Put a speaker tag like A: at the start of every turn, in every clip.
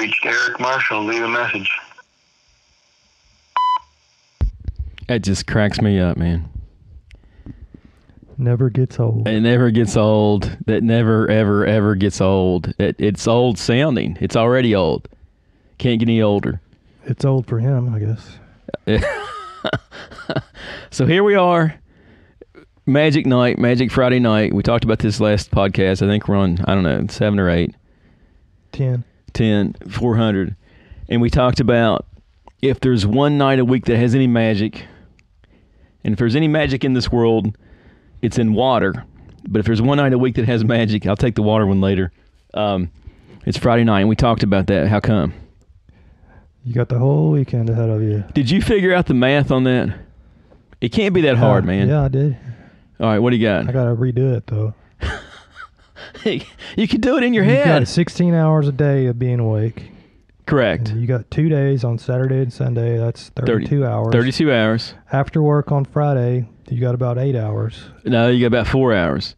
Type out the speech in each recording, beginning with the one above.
A: reached Eric Marshall. Leave a message.
B: That just cracks me up, man.
C: Never gets old.
B: It never gets old. That never, ever, ever gets old. It's old sounding. It's already old. Can't get any older.
C: It's old for him, I guess.
B: So here we are. Magic night, Magic Friday night. We talked about this last podcast. I think we're on, 7 or 8.
C: 10.
B: 400. And we talked about if there's one night a week that has any magic, and if there's any magic in this world, it's in water. But if there's one night a week that has magic, I'll take the water one later. It's Friday night, and we talked about that. How come?
C: You got the whole weekend ahead of you.
B: Did you figure out the math on that? It can't be that hard, man.
C: Yeah, I did.
B: All right, what do you got?
C: I got to redo it, though.
B: Hey, you can do it in your
C: You
B: head.
C: got 16 hours a day of being awake.
B: Correct.
C: And you got 2 days on Saturday and Sunday. That's 32 hours.
B: 32 hours.
C: After work on Friday, you got about 8 hours.
B: No, you got about 4 hours.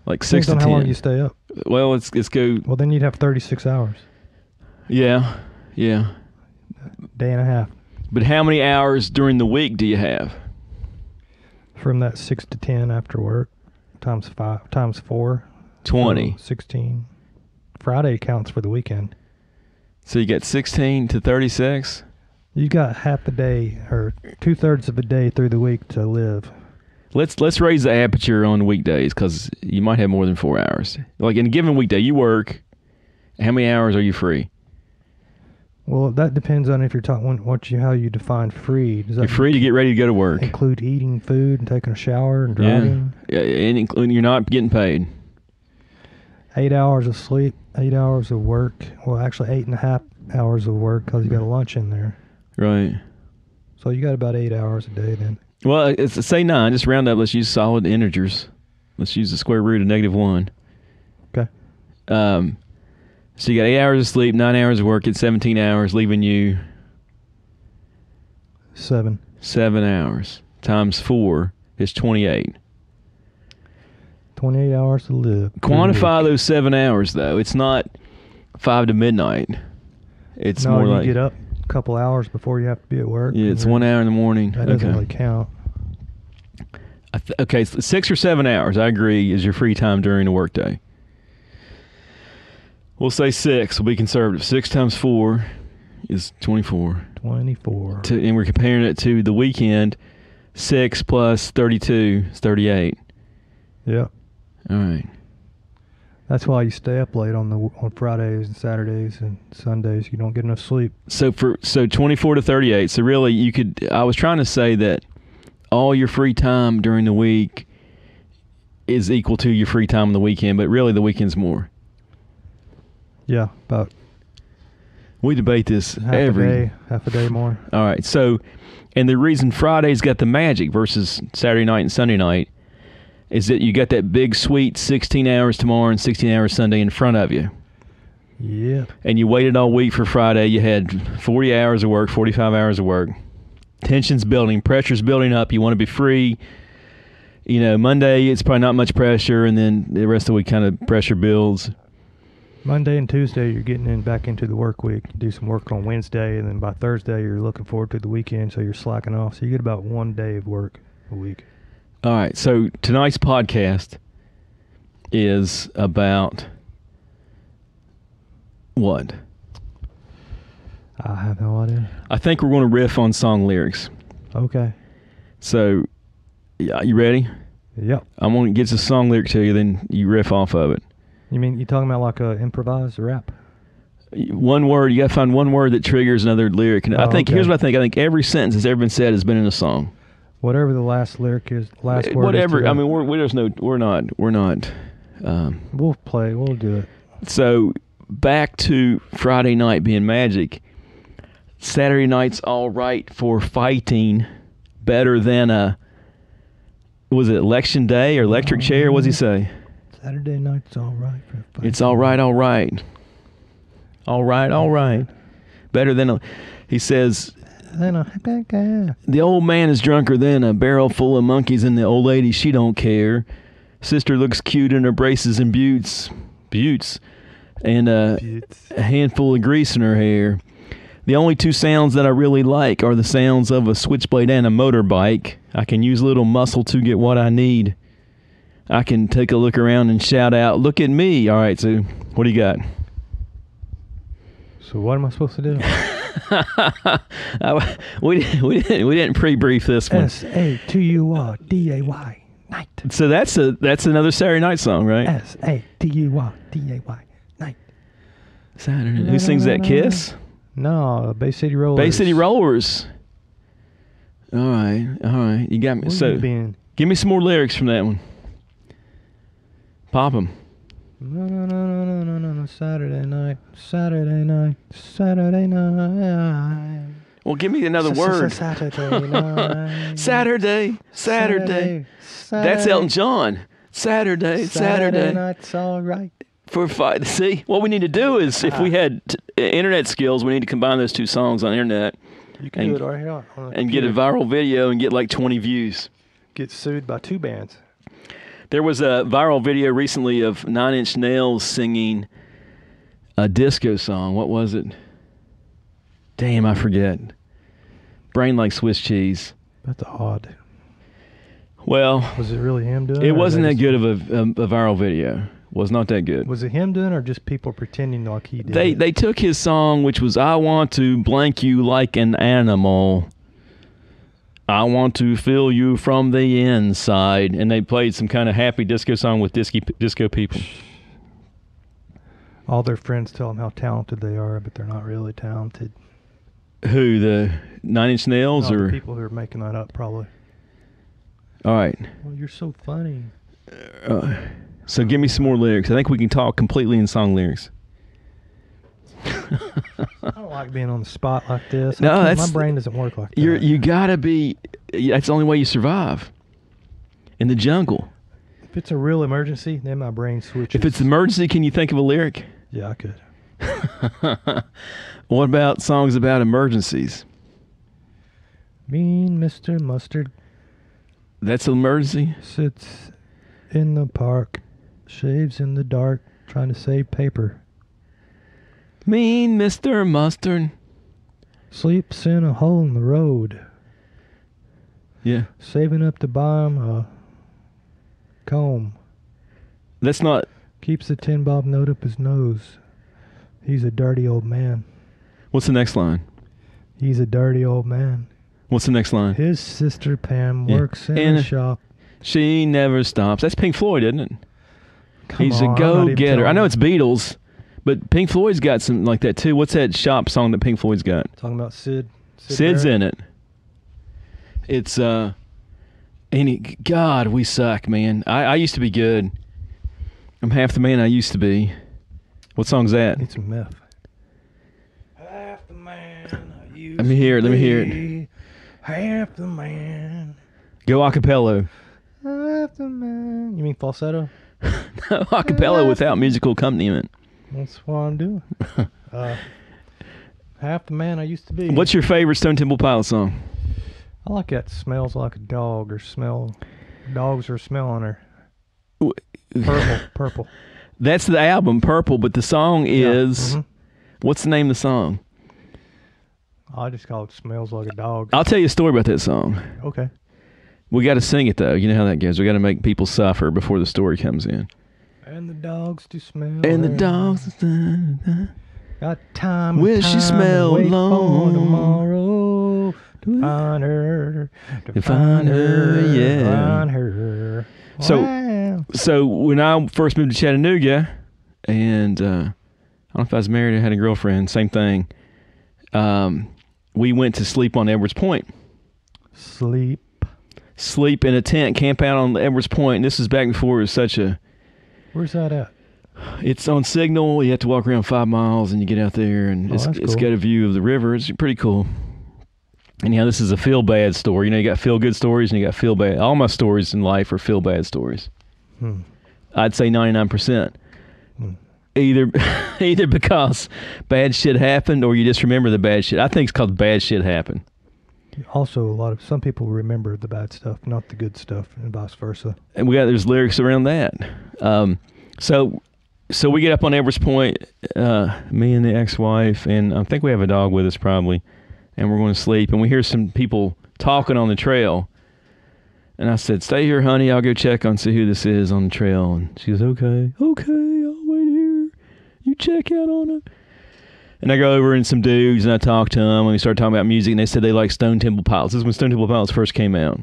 B: Like 6 to 10.
C: Depends on how long you stay up.
B: Well, let's go.
C: Well, then you'd have 36 hours.
B: Yeah.
C: Day and a half.
B: But how many hours during the week do you have?
C: From that 6 to 10 after work, times 4.
B: 20.
C: So 16. Friday counts for the weekend.
B: So you got 16 to 36?
C: You got half a day or 2/3 of a day through the week to live.
B: Let's raise the aperture on weekdays because you might have more than 4 hours. Like in a given weekday, you work. How many hours are you free?
C: Well, that depends on if you're talking how you define free. Does that
B: You're free to get ready to go to work.
C: include eating food and taking a shower and driving?
B: Yeah, and you're not getting paid.
C: 8 hours of sleep, 8 hours of work. Well, actually 8.5 hours of work because you got a lunch in there.
B: Right.
C: So you got about 8 hours a day then.
B: Well, say 9. Just round up. Let's use solid integers. Let's use the square root of -1.
C: Okay.
B: So you got 8 hours of sleep, 9 hours of work, it's 17 hours, leaving you
C: 7
B: hours. Times 4 is 28.
C: 28 hours to live.
B: Quantify those 7 hours, though. It's not 5 to midnight. It's more
C: you
B: like...
C: get up a couple hours before you have to be at work.
B: Yeah, it's 1 hour in the morning.
C: That doesn't really count.
B: Okay, so 6 or 7 hours, I agree, is your free time during the workday. We'll say 6. We'll be conservative. 6 times 4 is 24.
C: 24.
B: And we're comparing it to the weekend. 6 plus 32 is 38.
C: Yeah.
B: All right.
C: That's why you stay up late on Fridays and Saturdays and Sundays. You don't get enough sleep.
B: So 24 to 38. So really, I was trying to say that all your free time during the week is equal to your free time on the weekend, but really the weekend's more.
C: Yeah, about.
B: We debate this
C: half a day more.
B: All right. So, and the reason Friday's got the magic versus Saturday night and Sunday night is that you got that big sweet 16 hours tomorrow and 16 hours Sunday in front of you.
C: Yeah.
B: And you waited all week for Friday. You had 40 hours of work, 45 hours of work. Tension's building, pressure's building up. You want to be free. Monday it's probably not much pressure, and then the rest of the week kind of pressure builds.
C: Monday and Tuesday, you're getting back into the work week. You do some work on Wednesday, and then by Thursday, you're looking forward to the weekend, so you're slacking off. So you get about 1 day of work a week.
B: All right, so tonight's podcast is about what?
C: I have no idea.
B: I think we're going to riff on song lyrics.
C: Okay.
B: So, yeah, you ready?
C: Yep.
B: I'm going to get the song lyric to you, then you riff off of it.
C: You mean you're talking about like a improvised rap?
B: One word. You got to find one word that triggers another lyric. And here's what I think. I think every sentence that's ever been said has been in a song.
C: Whatever the last lyric is, last word.
B: Whatever.
C: Is
B: I mean, we're not.
C: We'll play. We'll do it.
B: So back to Friday night being magic. Saturday night's all right for fighting. Better than was it election day or electric chair? What's he say?
C: Saturday night's all right for fighting.
B: It's all right. All right. All right. All right. Better than he says. The old man is drunker than a barrel full of monkeys, and the old lady, she don't care. Sister looks cute in her braces and buttes. and a handful of grease in her hair. The only two sounds that I really like are the sounds of a switchblade and a motorbike. I can use a little muscle to get what I need. I can take a look around and shout out, "Look at me!" All right, so what do you got?
C: So what am I supposed to do?
B: we didn't pre-brief this one.
C: SATURDAY night.
B: So that's another Saturday Night song, right?
C: SATURDAY night.
B: Saturday. Who sings that? Kiss?
C: No, Bay City Rollers.
B: Bay City Rollers. All right. You got me.
C: Where
B: So
C: you been?
B: give me some more lyrics from that one. Pop them.
C: No. Saturday night.
B: Well, give me another word.
C: Saturday night.
B: Saturday. That's Elton John. Saturday.
C: night's all right.
B: For five. See, what we need to do is, if we had internet skills, we need to combine those two songs on the internet.
C: You can do it right here.
B: And get a viral video and get like 20 views.
C: Get sued by two bands.
B: There was a viral video recently of 9 Inch Nails singing a disco song. What was it? Damn, I forget. Brain like Swiss cheese.
C: That's odd.
B: Well,
C: was it really him doing it?
B: It wasn't that good of a viral video. Was not that good.
C: Was it him doing it or just people pretending like he did?
B: They took his song, which was "I want to blank you like an animal. I want to feel you from the inside," and they played some kind of happy disco song with disco people.
C: All their friends tell them how talented they are, but they're not really talented.
B: Who, the 9 Inch Nails?
C: No,
B: or
C: the people who are making that up, probably.
B: All right.
C: Well, you're so funny.
B: So give me some more lyrics. I think we can talk completely in song lyrics.
C: I don't like being on the spot like this.
B: No,
C: my brain doesn't work like that.
B: You gotta be. That's the only way you survive in the jungle.
C: If it's a real emergency, then my brain switches.
B: If it's an emergency, can you think of a lyric?
C: Yeah, I could.
B: What about songs about emergencies?
C: Mean Mr. Mustard
B: That's an emergency?
C: sits in the park, shaves in the dark, trying to save paper.
B: Mean Mr. Mustard.
C: Sleeps in a hole in the road,
B: Yeah.
C: saving up to buy him a comb.
B: That's not...
C: Keeps a 10-bob note up his nose. He's a dirty old man.
B: What's the next line?
C: He's a dirty old man.
B: What's the next line?
C: His sister Pam works in a shop.
B: She never stops. That's Pink Floyd, isn't it? He's
C: Come
B: a
C: on,
B: go-getter. I know it's Beatles, but Pink Floyd's got something like that too. What's that shop song that Pink Floyd's got?
C: Talking about Sid.
B: Sid's
C: Barrett.
B: in it. It's God, we suck, man. I used to be good. I'm half the man I used to be. What song's that?
C: Need some meth. Half the man I used
B: Let me hear it.
C: to
B: Let me hear it.
C: be. Half the man.
B: Go acapella.
C: Half the man. You mean falsetto?
B: No, acapella without musical accompaniment.
C: That's what I'm doing. Half the man I used to be.
B: What's your favorite Stone Temple Pilots song?
C: I like that. Smells like a dog, or smell. Dogs are smelling her. Purple.
B: That's the album, Purple, but the song is...
C: Yeah.
B: What's the name of the song?
C: I just call it Smells Like a Dog.
B: I'll tell you a story about that song.
C: Okay.
B: We got to sing it, though. You know how that goes. We got to make people suffer before the story comes in.
C: And the dogs do smell.
B: And the
C: her.
B: dogs...
C: Got time.
B: Will
C: and
B: she
C: time
B: smell
C: to wait
B: alone?
C: for tomorrow to find her.
B: To find her, yeah.
C: Find her.
B: So-
C: Wow.
B: So when I first moved to Chattanooga, and I don't know if I was married or had a girlfriend, same thing. We went to sleep on Edwards Point.
C: Sleep.
B: Sleep in a tent, camp out on Edwards Point. And this is back before it was such a...
C: Where's that at?
B: It's on Signal. You have to walk around 5 miles, and you get out there, and it's
C: that's cool.
B: got a view of the river. It's pretty cool. Anyhow, this is a feel-bad story. You know, you got feel-good stories, and you got feel-bad. All my stories in life are feel-bad stories. I'd say 99%. Either because bad shit happened, or you just remember the bad shit. I think it's called bad shit happened.
C: Also, some people remember the bad stuff, not the good stuff, and vice versa.
B: And there's lyrics around that. So So we get up on Everest Point, me and the ex-wife, and I think we have a dog with us probably, and we're going to sleep, and we hear some people talking on the trail. And I said, stay here, honey. I'll go check on see who this is on the trail. And she goes, okay, I'll wait here. You check out on it. And I go over and some dudes, and I talk to them, and we started talking about music, and they said they like Stone Temple Pilots. This is when Stone Temple Pilots first came out,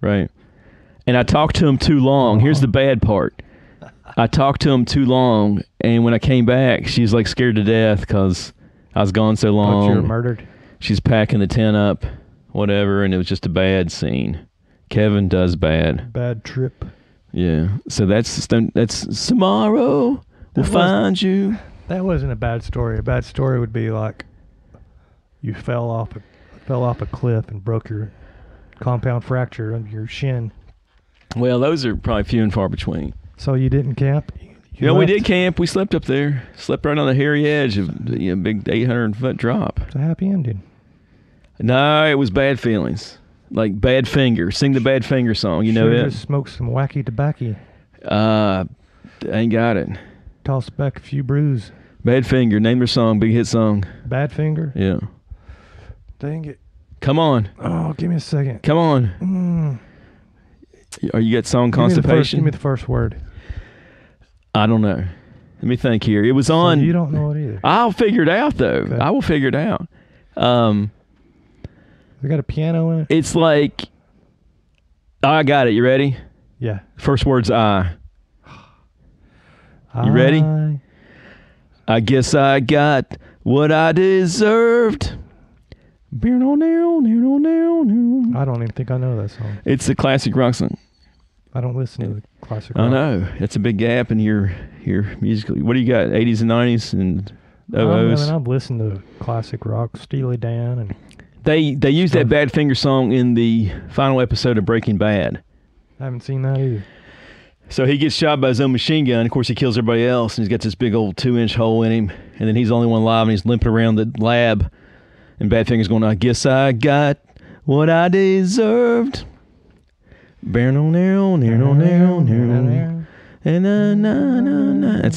B: right? And I talked to them too long. Here's the bad part. I talked to him too long, and when I came back, she's like scared to death because I was gone so long.
C: Thought you were murdered.
B: She's packing the tent up, whatever, and it was just a bad scene. Kevin does bad.
C: Bad trip.
B: Yeah. So that's tomorrow. We'll find you.
C: That wasn't a bad story. A bad story would be like you fell off a cliff and broke your compound fracture under your shin.
B: Well, those are probably few and far between.
C: So you didn't camp?
B: We did camp. We slept up there. Slept right on the hairy edge of a big 800-foot drop.
C: It's a happy ending.
B: No, it was bad feelings. Like Bad Finger. Sing the Bad Finger song. You know it?
C: Just smoke some wacky tobacco.
B: I ain't got it.
C: Toss back a few brews.
B: Bad Finger. Name their song. Big hit song.
C: Bad Finger?
B: Yeah.
C: Dang it.
B: Come on.
C: Oh, give me a second.
B: Come on. Are you got song constipation?
C: Give me the first word.
B: I don't know. Let me think here. It was on.
C: So you don't know it either.
B: I'll figure it out though. Okay. I will figure it out.
C: We got a piano in it.
B: It's like. I got it. You ready?
C: Yeah.
B: First word's I. You ready? I guess I got what I deserved. I don't
C: even think I know that song.
B: It's a classic rock song.
C: I don't listen to the classic rock.
B: I know. It's a big gap in your musical. What do you got? 80s and 90s and 00s?
C: I've listened to classic rock, Steely Dan, and
B: they used that Bad Finger song in the final episode of Breaking Bad.
C: I haven't seen that either.
B: So he gets shot by his own machine gun. Of course, he kills everybody else, and he's got this big old 2-inch hole in him. And then he's the only one alive, and he's limping around the lab. And Badfinger's going, I guess I got what I deserved. That's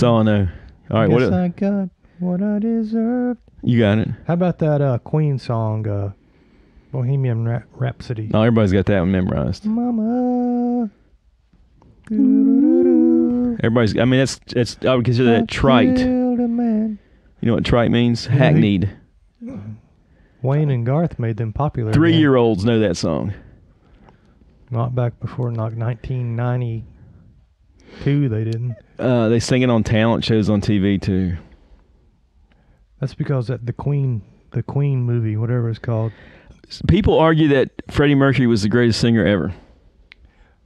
B: all I know. All right,
C: what? I got what I deserved.
B: You got it.
C: How about that Queen song, Bohemian Rhapsody?
B: Oh, everybody's got that one memorized.
C: Mama.
B: Everybody's. I mean, it's. I would consider that trite. You know what trite means? Hackneyed.
C: Wayne and Garth made them popular.
B: 3-year-olds know that song.
C: Not back before 1992, they didn't.
B: They sing it on talent shows on TV too.
C: That's because the Queen movie, whatever it's called.
B: People argue that Freddie Mercury was the greatest singer ever.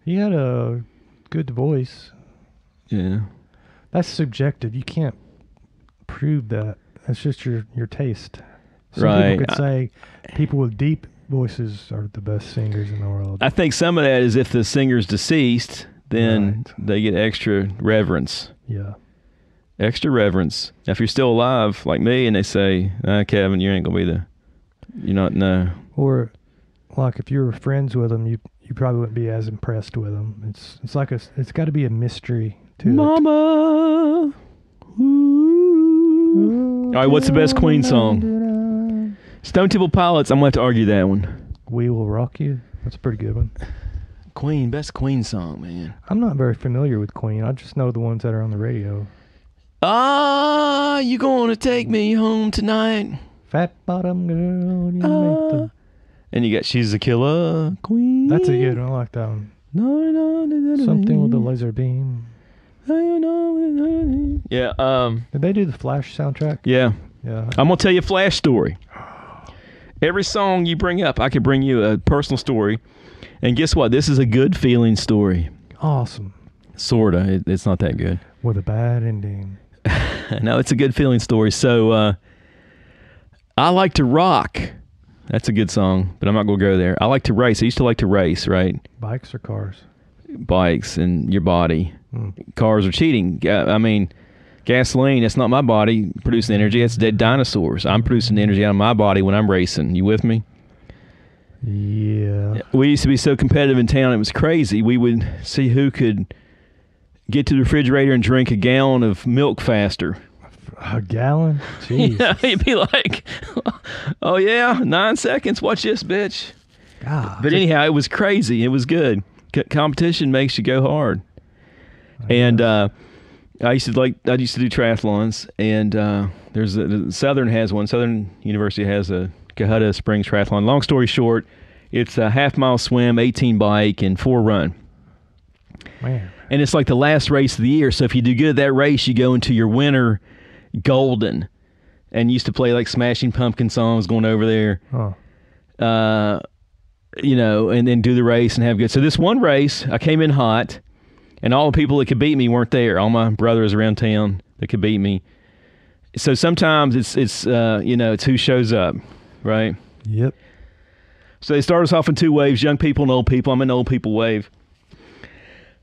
C: He had a good voice.
B: Yeah.
C: That's subjective. You can't prove that. That's just your taste. Some
B: right.
C: people could say people with deep voices are the best singers in the world.
B: I think some of that is if the singer's deceased, then they get extra reverence.
C: Yeah.
B: Extra reverence. Now, if you're still alive, like me, and they say, Kevin, you ain't going to be you're not, no.
C: Or, like, if you were friends with them, you probably wouldn't be as impressed with them. It's like it's got to be a mystery to
B: Mama. Ooh. All right, what's the best Queen song? Stone Temple Pilots, I'm going to have to argue that one.
C: We Will Rock You. That's a pretty good one.
B: Queen, best Queen song, man.
C: I'm not very familiar with Queen. I just know the ones that are on the radio.
B: Ah, you going to take me home tonight?
C: Fat bottom girl, you make the...
B: And you got She's a Killer Queen.
C: That's a good one. I like that one. Something with a laser beam.
B: Yeah.
C: Did they do the Flash soundtrack?
B: Yeah.
C: Yeah.
B: I'm gonna tell you a Flash story. Every song you bring up, I could bring you a personal story, and guess what? This is a good feeling story.
C: Awesome.
B: Sorta. It's not that good.
C: With a bad ending.
B: No, it's a good feeling story. So, I like to rock. That's a good song, but I'm not going to go there. I like to race. I used to like to race, right?
C: Bikes or cars?
B: Bikes and your body. Cars are cheating. I mean, gasoline, that's not my body producing energy. That's dead dinosaurs. I'm producing energy out of my body when I'm racing. You with me?
C: Yeah.
B: We used to be so competitive in town, it was crazy. We would see who could get to the refrigerator and drink a gallon of milk faster.
C: A gallon? Jeez.
B: Yeah, he'd be like, oh yeah, 9 seconds, watch this, bitch.
C: God.
B: But anyhow, it was crazy. It was good. Competition makes you go hard. And I used to do triathlons, and Southern University has a Cohutta Springs triathlon. Long story short, it's a half-mile swim, 18 bike, and 4 run.
C: Man.
B: And it's like the last race of the year. So if you do good at that race, you go into your winter golden. And used to play like Smashing Pumpkin songs going over there.
C: Oh.
B: And then do the race and have good. So this one race, I came in hot, and all the people that could beat me weren't there. All my brothers around town that could beat me. So sometimes it's who shows up, right?
C: Yep.
B: So they start us off in 2 waves, young people and old people. I'm in the old people wave.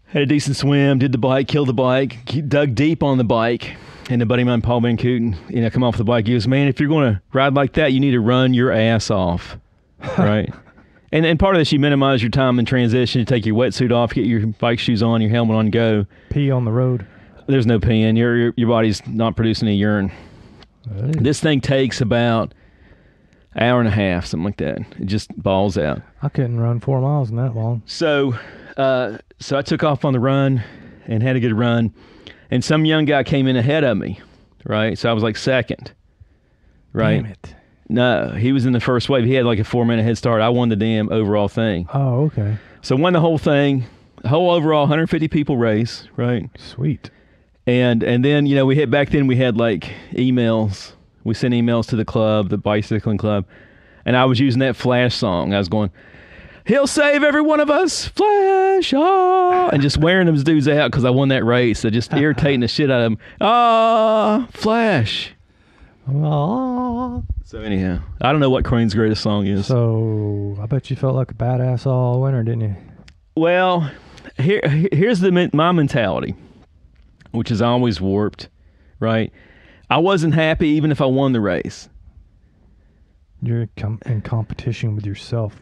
B: Had a decent swim, did the bike, killed the bike, dug deep on the bike. And a buddy of mine, Paul Van Cooten, come off the bike. He goes, man, if you're going to ride like that, you need to run your ass off, right? And part of this, you minimize your time in transition. You take your wetsuit off, get your bike shoes on, your helmet on, go.
C: Pee on the road.
B: There's no peeing. Your body's not producing any urine. Hey. This thing takes about an hour and a half, something like that. It just balls out.
C: I couldn't run 4 miles in that long.
B: So I took off on the run and had a good run. And some young guy came in ahead of me, right? So I was like second, right?
C: Damn it.
B: No, he was in the first wave. He had like a 4-minute head start. I won the damn overall thing.
C: Oh, okay.
B: So won the whole thing, whole overall 150 people race, right?
C: Sweet.
B: And then, we had like emails. We sent emails to the club, the bicycling club. And I was using that Flash song. I was going, he'll save every one of us, Flash, and just wearing those dudes out because I won that race. They're just irritating the shit out of them. Flash.
C: Oh.
B: So anyhow, I don't know what Crane's greatest song is.
C: So I bet you felt like a badass all winter, didn't you?
B: Well, here's my mentality, which is always warped, right? I wasn't happy even if I won the race.
C: You're in competition with yourself.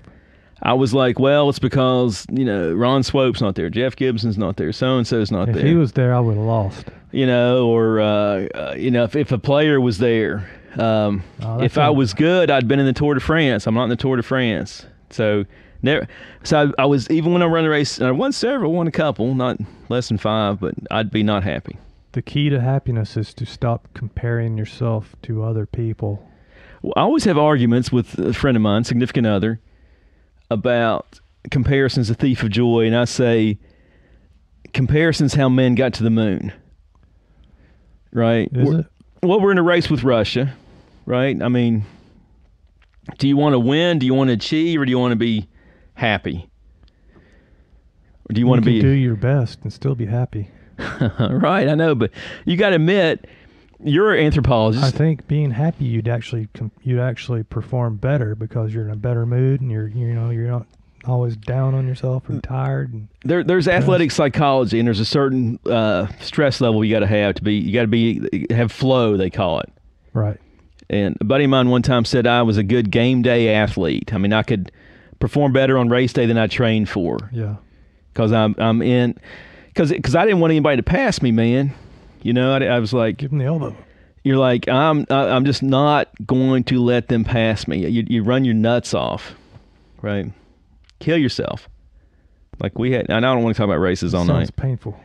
C: I
B: was like, well, it's because, Ron Swope's not there. Jeff Gibson's not there. So-and-so's not there.
C: If he was there, I would have lost.
B: If a player was there. If I was good, I'd been in the Tour de France. I'm not in the Tour de France. So I was, even when I run the race, and I won several, won a couple, not less than 5, but I'd be not happy.
C: The key to happiness is to stop comparing yourself to other people.
B: Well, I always have arguments with a friend of mine, significant other, about comparison's a thief of joy, and I say comparison's how men got to the moon. Right?
C: Is it?
B: Well, we're in a race with Russia, right? I mean, do you want to win? Do you want to achieve? Or do you want to be happy? Or do you want to be...
C: do your best and still be happy.
B: Right, I know, but you got to admit, you're an anthropologist.
C: I think being happy, you'd actually perform better because you're in a better mood and you're not always down on yourself and tired. And
B: there's athletic psychology, and there's a certain stress level you got to have flow, they call it.
C: Right.
B: And a buddy of mine one time said I was a good game day athlete. I mean, I could perform better on race day than I trained for.
C: Yeah.
B: Because I'm in. Because I didn't want anybody to pass me, man. I was like,
C: give them the elbow.
B: You're like, I'm just not going to let them pass me. You run your nuts off, right? Kill yourself. Like we had. And I don't want to talk about races all night.
C: Sounds painful.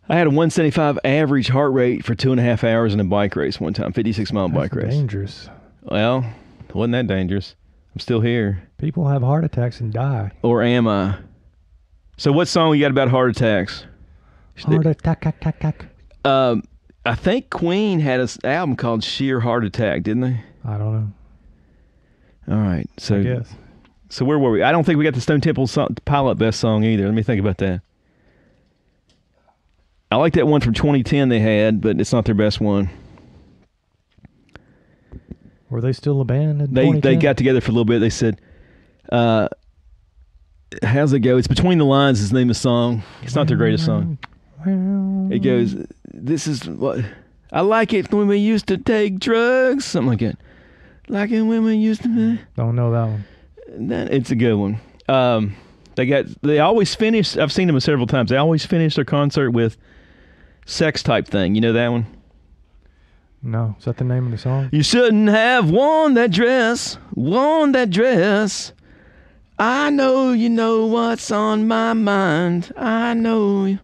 B: I had a 175 average heart rate for 2.5 hours in a bike race one time, 56-mile bike race.
C: Dangerous.
B: Well, it wasn't that dangerous. I'm still here.
C: People have heart attacks and die.
B: Or am I? So what song you got about heart attacks?
C: Heart attack.
B: I think Queen had an album called Sheer Heart Attack, didn't they?
C: I don't know.
B: All right. So,
C: I guess.
B: So where were we? I don't think we got the Stone Temple Pilot best song either. Let me think about that. I like that one from 2010 they had, but it's not their best one.
C: Were they still a band in
B: They got together for a little bit. They said, how's it go? It's Between the Lines is the name of the song. It's not their greatest song. It goes, this is what I like it when we used to take drugs, something like that. Like it when we used to.
C: Don't know that one.
B: It's a good one. They They always finish. I've seen them several times. They always finish their concert with "Sex Type Thing." You know that one?
C: No, is that the name of the song?
B: You shouldn't have worn that dress. Worn that dress. I know you know what's on my mind. I know.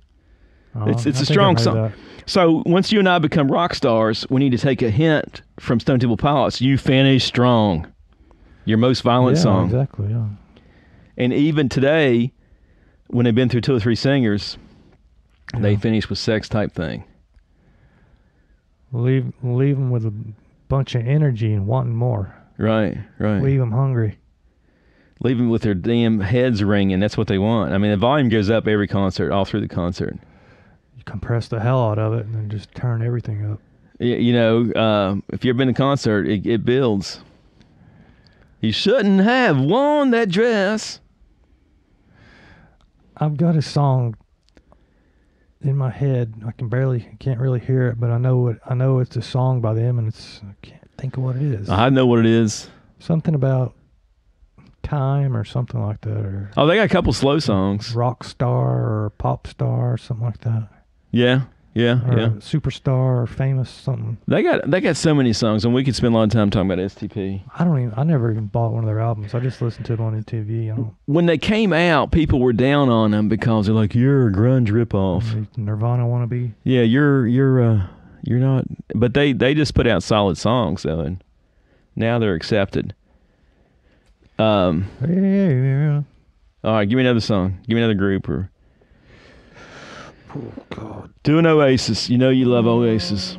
B: It's a strong song. So once you and I become rock stars, we need to take a hint from Stone Temple Pilots. You finish strong. Your most violent song.
C: Exactly. Yeah.
B: And even today, when they've been through 2 or 3 singers, they finish with "Sex Type Thing."
C: Leave them with a bunch of energy and wanting more.
B: Right.
C: Leave them hungry.
B: Leave them with their damn heads ringing. That's what they want. I mean, the volume goes up every concert, all through the concert.
C: You compress the hell out of it and then just turn everything up.
B: You know, if you've been to a concert, it builds. You shouldn't have worn that dress.
C: I've got a song in my head. I can't really hear it, but I know it's a song by them, and I can't think of what it is.
B: I know what it is.
C: Something about time or something like that, or
B: they got a couple slow songs.
C: Rock star or pop star or something like that.
B: Yeah.
C: Superstar or famous something.
B: They got so many songs, and we could spend a lot of time talking about STP.
C: I never even bought one of their albums. I just listened to them on MTV.
B: When they came out, people were down on them because they're like, "You're a grunge ripoff."
C: Nirvana wannabe.
B: Yeah, you're not. But they just put out solid songs though, and now they're accepted. All right, give me another song. Give me another group or.
C: Oh, God.
B: Do an Oasis. You know you love Oasis.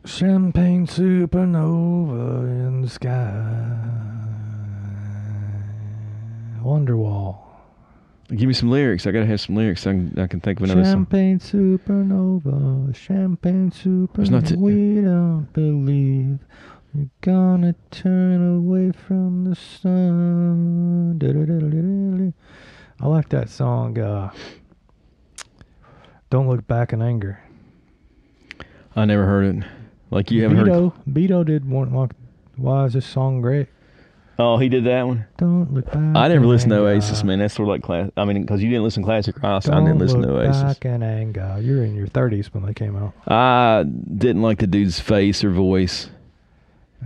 C: Champagne supernova in the sky. Wonderwall.
B: Give me some lyrics. I gotta have some lyrics. I can think of another
C: Champagne supernova. Champagne supernova. We don't believe you're gonna turn away from the sun. I like that song. Don't Look Back in Anger.
B: I never heard it. Like you haven't heard.
C: Beto did one. Like, why is this song great?
B: Oh, he did that one.
C: Don't look back.
B: I never listened to Oasis, man. That's sort of like class. I mean, because you didn't listen to classic rock, so I didn't listen to Oasis.
C: Don't Look Back in Anger. You're in your 30s when they came out.
B: I didn't like the dude's face or voice.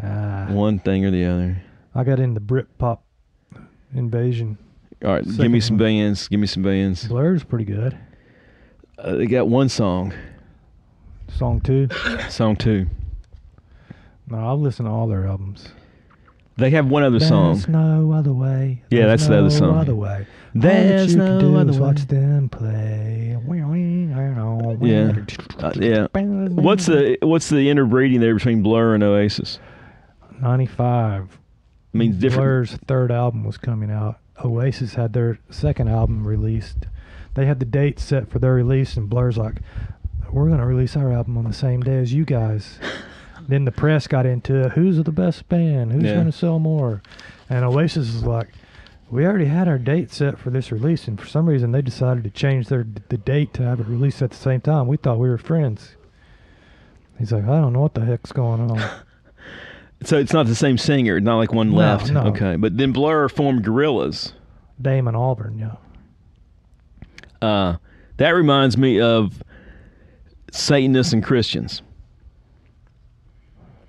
B: One thing or the other.
C: I got into Britpop invasion.
B: All right, give me some bands.
C: Blur's pretty good.
B: They got one song.
C: Song 2?
B: Song 2.
C: No, I've listened to all their albums.
B: They have one other song.
C: There's no other way.
B: Yeah, that's the other song.
C: There's no other way.
B: There's no other way.
C: All that you can do is watch them play.
B: Yeah. What's the interbreeding there between Blur and Oasis?
C: 95.
B: I mean, different.
C: Blur's third album was coming out. Oasis had their second album released. They had the date set for their release, and Blur's like, we're going to release our album on the same day as you guys. Then the press got into it. Who's the best band? Who's going to sell more? And Oasis is like, we already had our date set for this release, and for some reason they decided to change the date to have it released at the same time. We thought we were friends. He's like, I don't know what the heck's going on.
B: So it's not the same singer, not like one left.
C: No.
B: Okay, but then Blur formed Gorillaz.
C: Damon Albarn, yeah.
B: That reminds me of Satanists and Christians.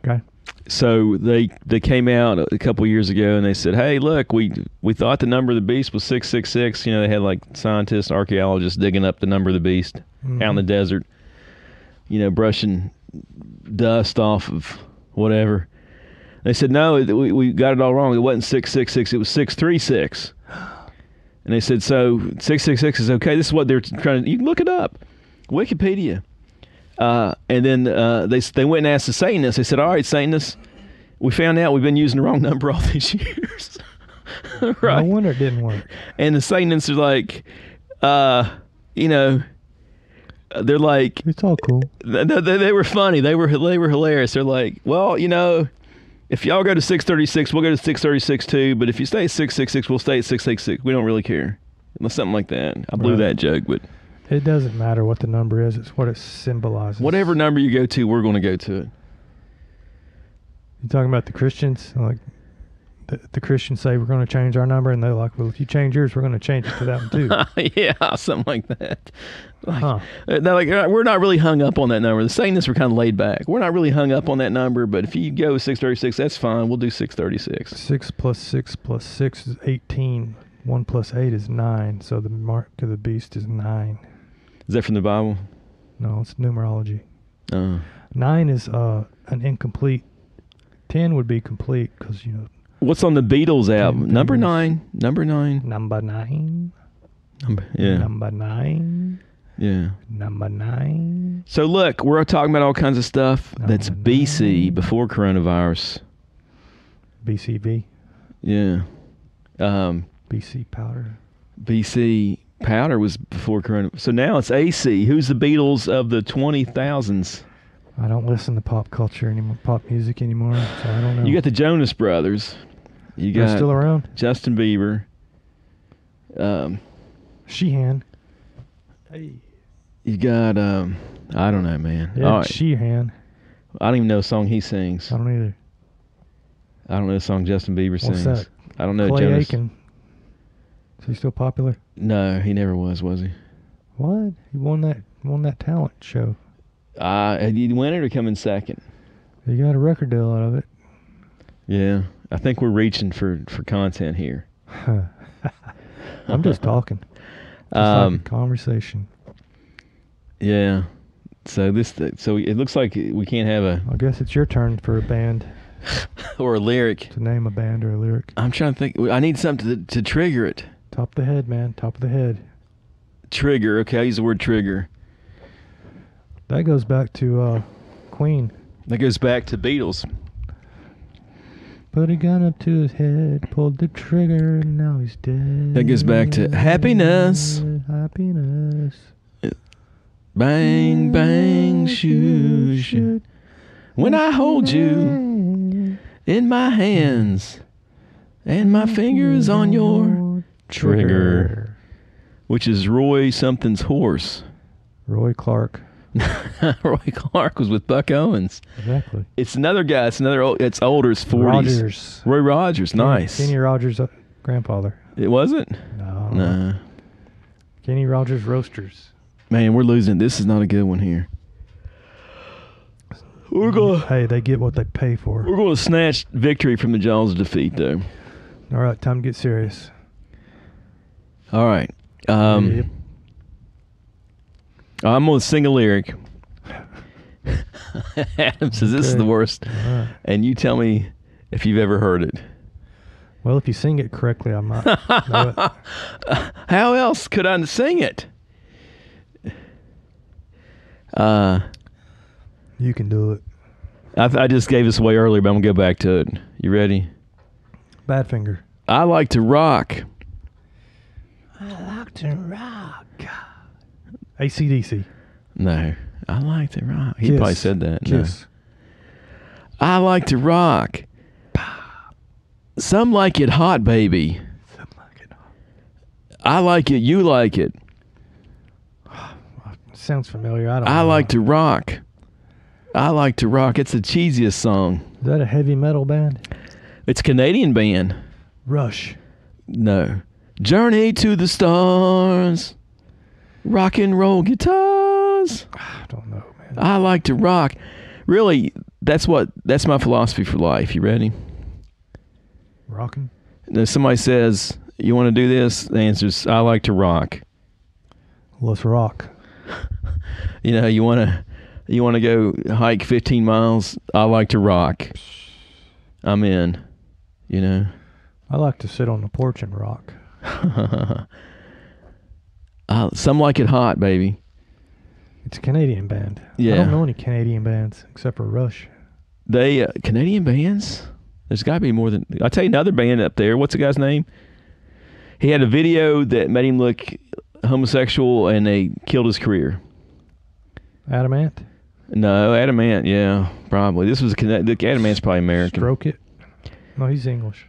C: Okay.
B: So they came out a couple years ago and they said, hey, look, we thought the number of the beast was 666. You know, they had like scientists, archaeologists digging up the number of the beast out in the desert, you know, brushing dust off of whatever. They said, no, we got it all wrong. It wasn't 666. It was 636. And they said, so 666 is okay. This is what they're trying to... You can look it up. Wikipedia. And then they went and asked the Satanists. They said, all right, Satanists, we found out we've been using the wrong number all these years. Right?
C: No wonder it didn't work.
B: And the Satanists are like, you know... They're like...
C: It's all cool.
B: They were funny. They were hilarious. They're like, well, you know... If y'all go to 636, we'll go to 636 too. But if you stay at 666, we'll stay at 666. We don't really care. Something like that. I blew that joke, but...
C: It doesn't matter what the number is. It's what it symbolizes.
B: Whatever number you go to, we're going to go to it.
C: You talking about the Christians? Like the Christians say we're going to change our number, and they're like, well, if you change yours, we're going to change it to that one too.
B: Yeah, something like that. They're like, we're not really hung up on that number. The Satanists were kind of laid back. We're not really hung up on that number, but if you go 636, that's fine. We'll do 636.
C: 6 plus 6 plus 6 is 18. 1 plus 8 is 9. So the mark of the beast is 9.
B: Is that from the Bible?
C: No, it's numerology. 9 is an incomplete. 10 would be complete because,
B: What's on the Beatles album? Number 9.
C: Number 9.
B: Yeah.
C: Number 9.
B: Yeah.
C: Number 9.
B: So look, we're talking about all kinds of stuff that's BC, before coronavirus.
C: BCV.
B: Yeah.
C: BC powder.
B: BC powder was before coronavirus. So now it's AC. Who's the Beatles of the 20,000s?
C: I don't listen to pop culture anymore, pop music anymore, so I don't know.
B: You got the Jonas Brothers.
C: They're still around?
B: Justin Bieber.
C: Sheehan. Hey.
B: You got, I don't know, man.
C: Yeah, Sheehan.
B: I don't even know a song he sings.
C: I don't either.
B: I don't know a song Justin Bieber sings.
C: What's that?
B: I don't know
C: Clay
B: Jonas.
C: Aiken. Is he still popular?
B: No, he never was he?
C: What? He won that talent show.
B: Did he win it or come in second?
C: He got a record deal out of it.
B: Yeah. I think we're reaching for content here.
C: I'm just talking. Just like a conversation.
B: Yeah. So it looks like we can't have
C: I guess it's your turn for a band.
B: or a lyric.
C: To name a band or a lyric.
B: I'm trying to think. I need something to trigger it.
C: Top of the head, man. Top of the head.
B: Trigger. Okay, I'll use the word trigger.
C: That goes back to Queen.
B: That goes back to Beatles.
C: Put a gun up to his head, pulled the trigger, and now he's dead.
B: That goes back to happiness.
C: Happiness.
B: Bang, bang, shoot. When I hold you in my hands and my fingers on your trigger, which is Roy something's horse.
C: Roy Clark.
B: Roy Clark was with Buck Owens.
C: Exactly.
B: It's another guy. It's older. It's 40s.
C: Rogers.
B: Roy Rogers. Nice.
C: Kenny Rogers' grandfather.
B: It wasn't?
C: No. Kenny Rogers Roasters.
B: Man, we're losing. This is not a good one here.
C: Hey, they get what they pay for.
B: We're going to snatch victory from the jaws of defeat, though.
C: All right, time to get serious.
B: All right.
C: Yep.
B: I'm going to sing a lyric. Adam says this is the worst.
C: Right.
B: And you tell me if you've ever heard it.
C: Well, if you sing it correctly, I might know it.
B: How else could I sing it?
C: You can do it.
B: I just gave this away earlier, but I'm going to go back to it. You ready?
C: Badfinger.
B: I like to rock.
C: I like to rock. AC/DC.
B: No. I like to rock. He
C: Kiss.
B: probably said that.
C: Kiss.
B: No. I like to rock. Some like it hot, baby.
C: Some like it hot.
B: I like it. You like it.
C: Sounds familiar. I don't know.
B: I like to rock. I like to rock. It's the cheesiest song.
C: Is that a heavy metal band?
B: It's a Canadian band.
C: Rush.
B: No. Journey to the Stars. Rock and roll guitars.
C: I don't know, man.
B: I like to rock. Really, that's my philosophy for life. You ready?
C: Rocking?
B: If somebody says, you want to do this? The answer is, I like to rock.
C: Let's rock.
B: You want to go hike 15 miles? I like to rock. I'm in.
C: I like to sit on the porch and rock.
B: Some like it hot, baby.
C: It's a Canadian band.
B: Yeah.
C: I don't know any Canadian bands except for Rush.
B: They Canadian bands? There's got to be more than... I'll tell you another band up there. What's the guy's name? He had a video that made him look homosexual, and they killed his career.
C: Adamant?
B: No, Adamant, yeah, probably. This was... Adamant's probably American.
C: Stroke It? No, he's English.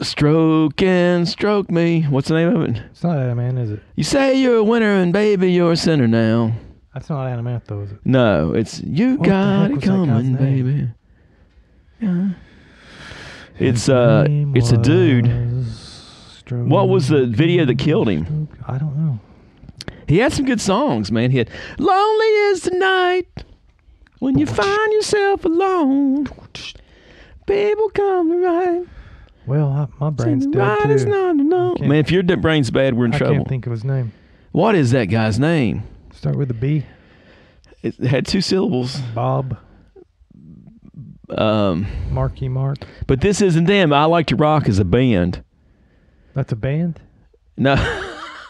B: Stroke and stroke me. What's the name of it?
C: It's not Adamant, is it?
B: You say you're a winner, and baby, you're a sinner now.
C: That's not Adamant, though, is it?
B: No, it's you
C: What the
B: got
C: heck
B: it
C: was that guy's
B: coming,
C: name?
B: baby. Yeah. It's a dude. What was the video that killed him?
C: I don't know.
B: He had some good songs, man. He had "Lonely Is the Night When You Find Yourself Alone." People come to right.
C: Well, my brain's dead
B: right
C: too.
B: is not no. Man, if your brain's bad, we're in trouble.
C: I can't think of his name.
B: What is that guy's name?
C: Start with a B.
B: It had 2 syllables.
C: Bob. Marky Mark.
B: But this isn't them. I Like to Rock as a band.
C: That's a band?
B: No,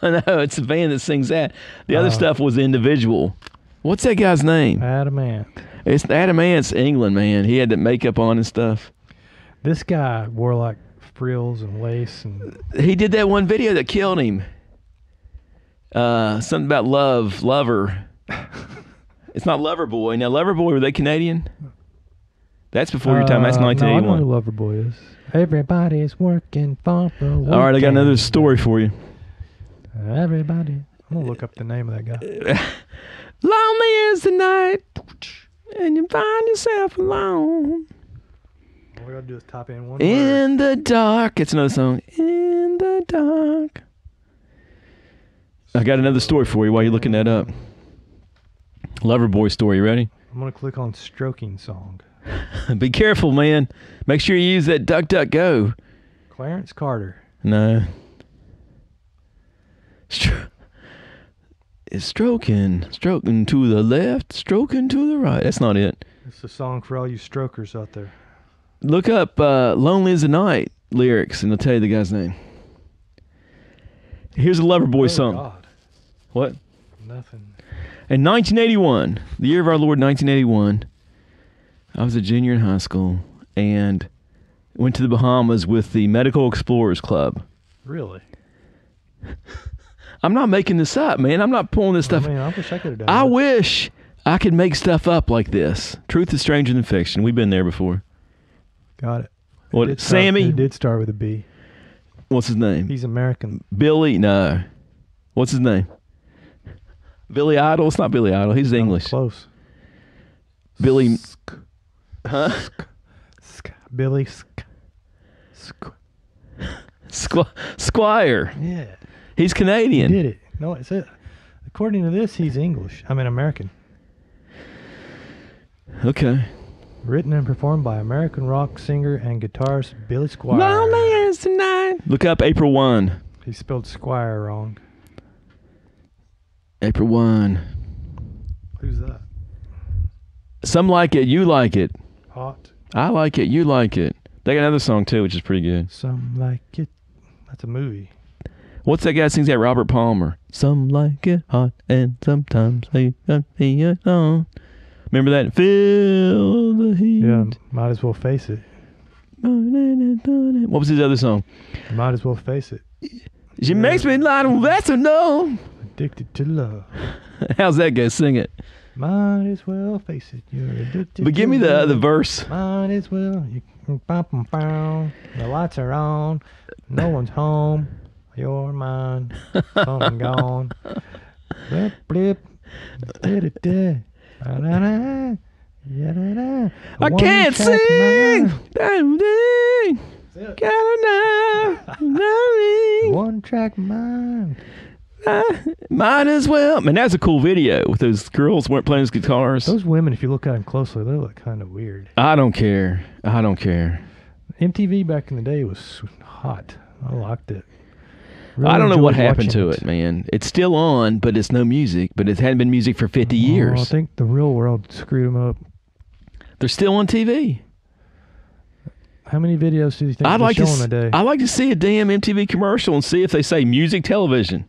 B: no, it's a band that sings that. The other stuff was individual. What's that guy's name?
C: Adam Ant.
B: It's Adam Ant's England, man. He had the makeup on and stuff.
C: This guy wore like frills and lace, and
B: he did that one video that killed him. Something about Lover. It's not Loverboy. Now, Loverboy, were they Canadian? That's before your time. That's 1981.
C: No, I know who Loverboy is. Everybody's working for the weekend.
B: All right, I got another story for you.
C: Everybody. I'm going to look up the name of that guy.
B: Lonely is the night, and you find yourself alone.
C: All we got to do is type in one
B: in word. The dark. It's another song. In the dark. I got another story for you while you're looking that up. Loverboy story. You ready?
C: I'm going to click on stroking song.
B: Be careful, man. Make sure you use that DuckDuckGo.
C: Clarence Carter.
B: No. It's stroking to the left, stroking to the right. That's not it.
C: It's a song for all you strokers out there.
B: Look up Lonely as the Night lyrics, and I'll tell you the guy's name. Here's a Loverboy song.
C: God.
B: What?
C: Nothing.
B: In 1981, the year of our Lord 1981, I was a junior in high school and went to the Bahamas with the Medical Explorers Club.
C: Really?
B: I'm not making this up, man. I'm not pulling this stuff.
C: I wish I could have done
B: I
C: that.
B: wish I could make stuff up like this. Truth is stranger than fiction. We've been there before.
C: Got it.
B: What? Sammy?
C: It did start with a B.
B: What's his name?
C: He's American.
B: Billy? No. What's his name? Billy Idol? It's not Billy Idol. He's English.
C: Close.
B: Billy. Huh?
C: Billy.
B: Squire.
C: Yeah.
B: He's Canadian.
C: He did it. No, it's it. According to this, he's English. I mean, American.
B: Okay.
C: Written and performed by American rock singer and guitarist Billy Squire.
B: Lonely as the night. Look up April 1.
C: He spelled Squire wrong.
B: April 1.
C: Who's that?
B: Some like it, you like it.
C: Hot.
B: I like it, you like it. They got another song too, which is pretty good.
C: Some like it. That's a movie.
B: What's that guy that sings that? Robert Palmer. Some like it hot and sometimes they can be alone. Remember that? Feel the heat.
C: Yeah, might as well face it.
B: What was his other song?
C: Might as well face it.
B: She makes me like that's a no.
C: Addicted to love.
B: How's that go? Sing it.
C: Might as well face it. You're addicted.
B: But give me the verse.
C: Might as well. The lights are on. No one's home. You're mine. Something gone. Blip, blip.
B: I can't sing.
C: One track mind.
B: Might as well. Man, that's a cool video with those girls weren't playing those guitars.
C: Those women, if you look at them closely, they look kind of weird.
B: I don't care.
C: MTV back in the day was hot. I liked it. Really
B: I don't know what happened to
C: it,
B: man. It's still on, but it's no music. But it hadn't been music for 50 years.
C: I think the real world screwed them up.
B: They're still on TV.
C: How many videos do you think they're showing a day?
B: I'd like to see a damn MTV commercial and see if they say music television.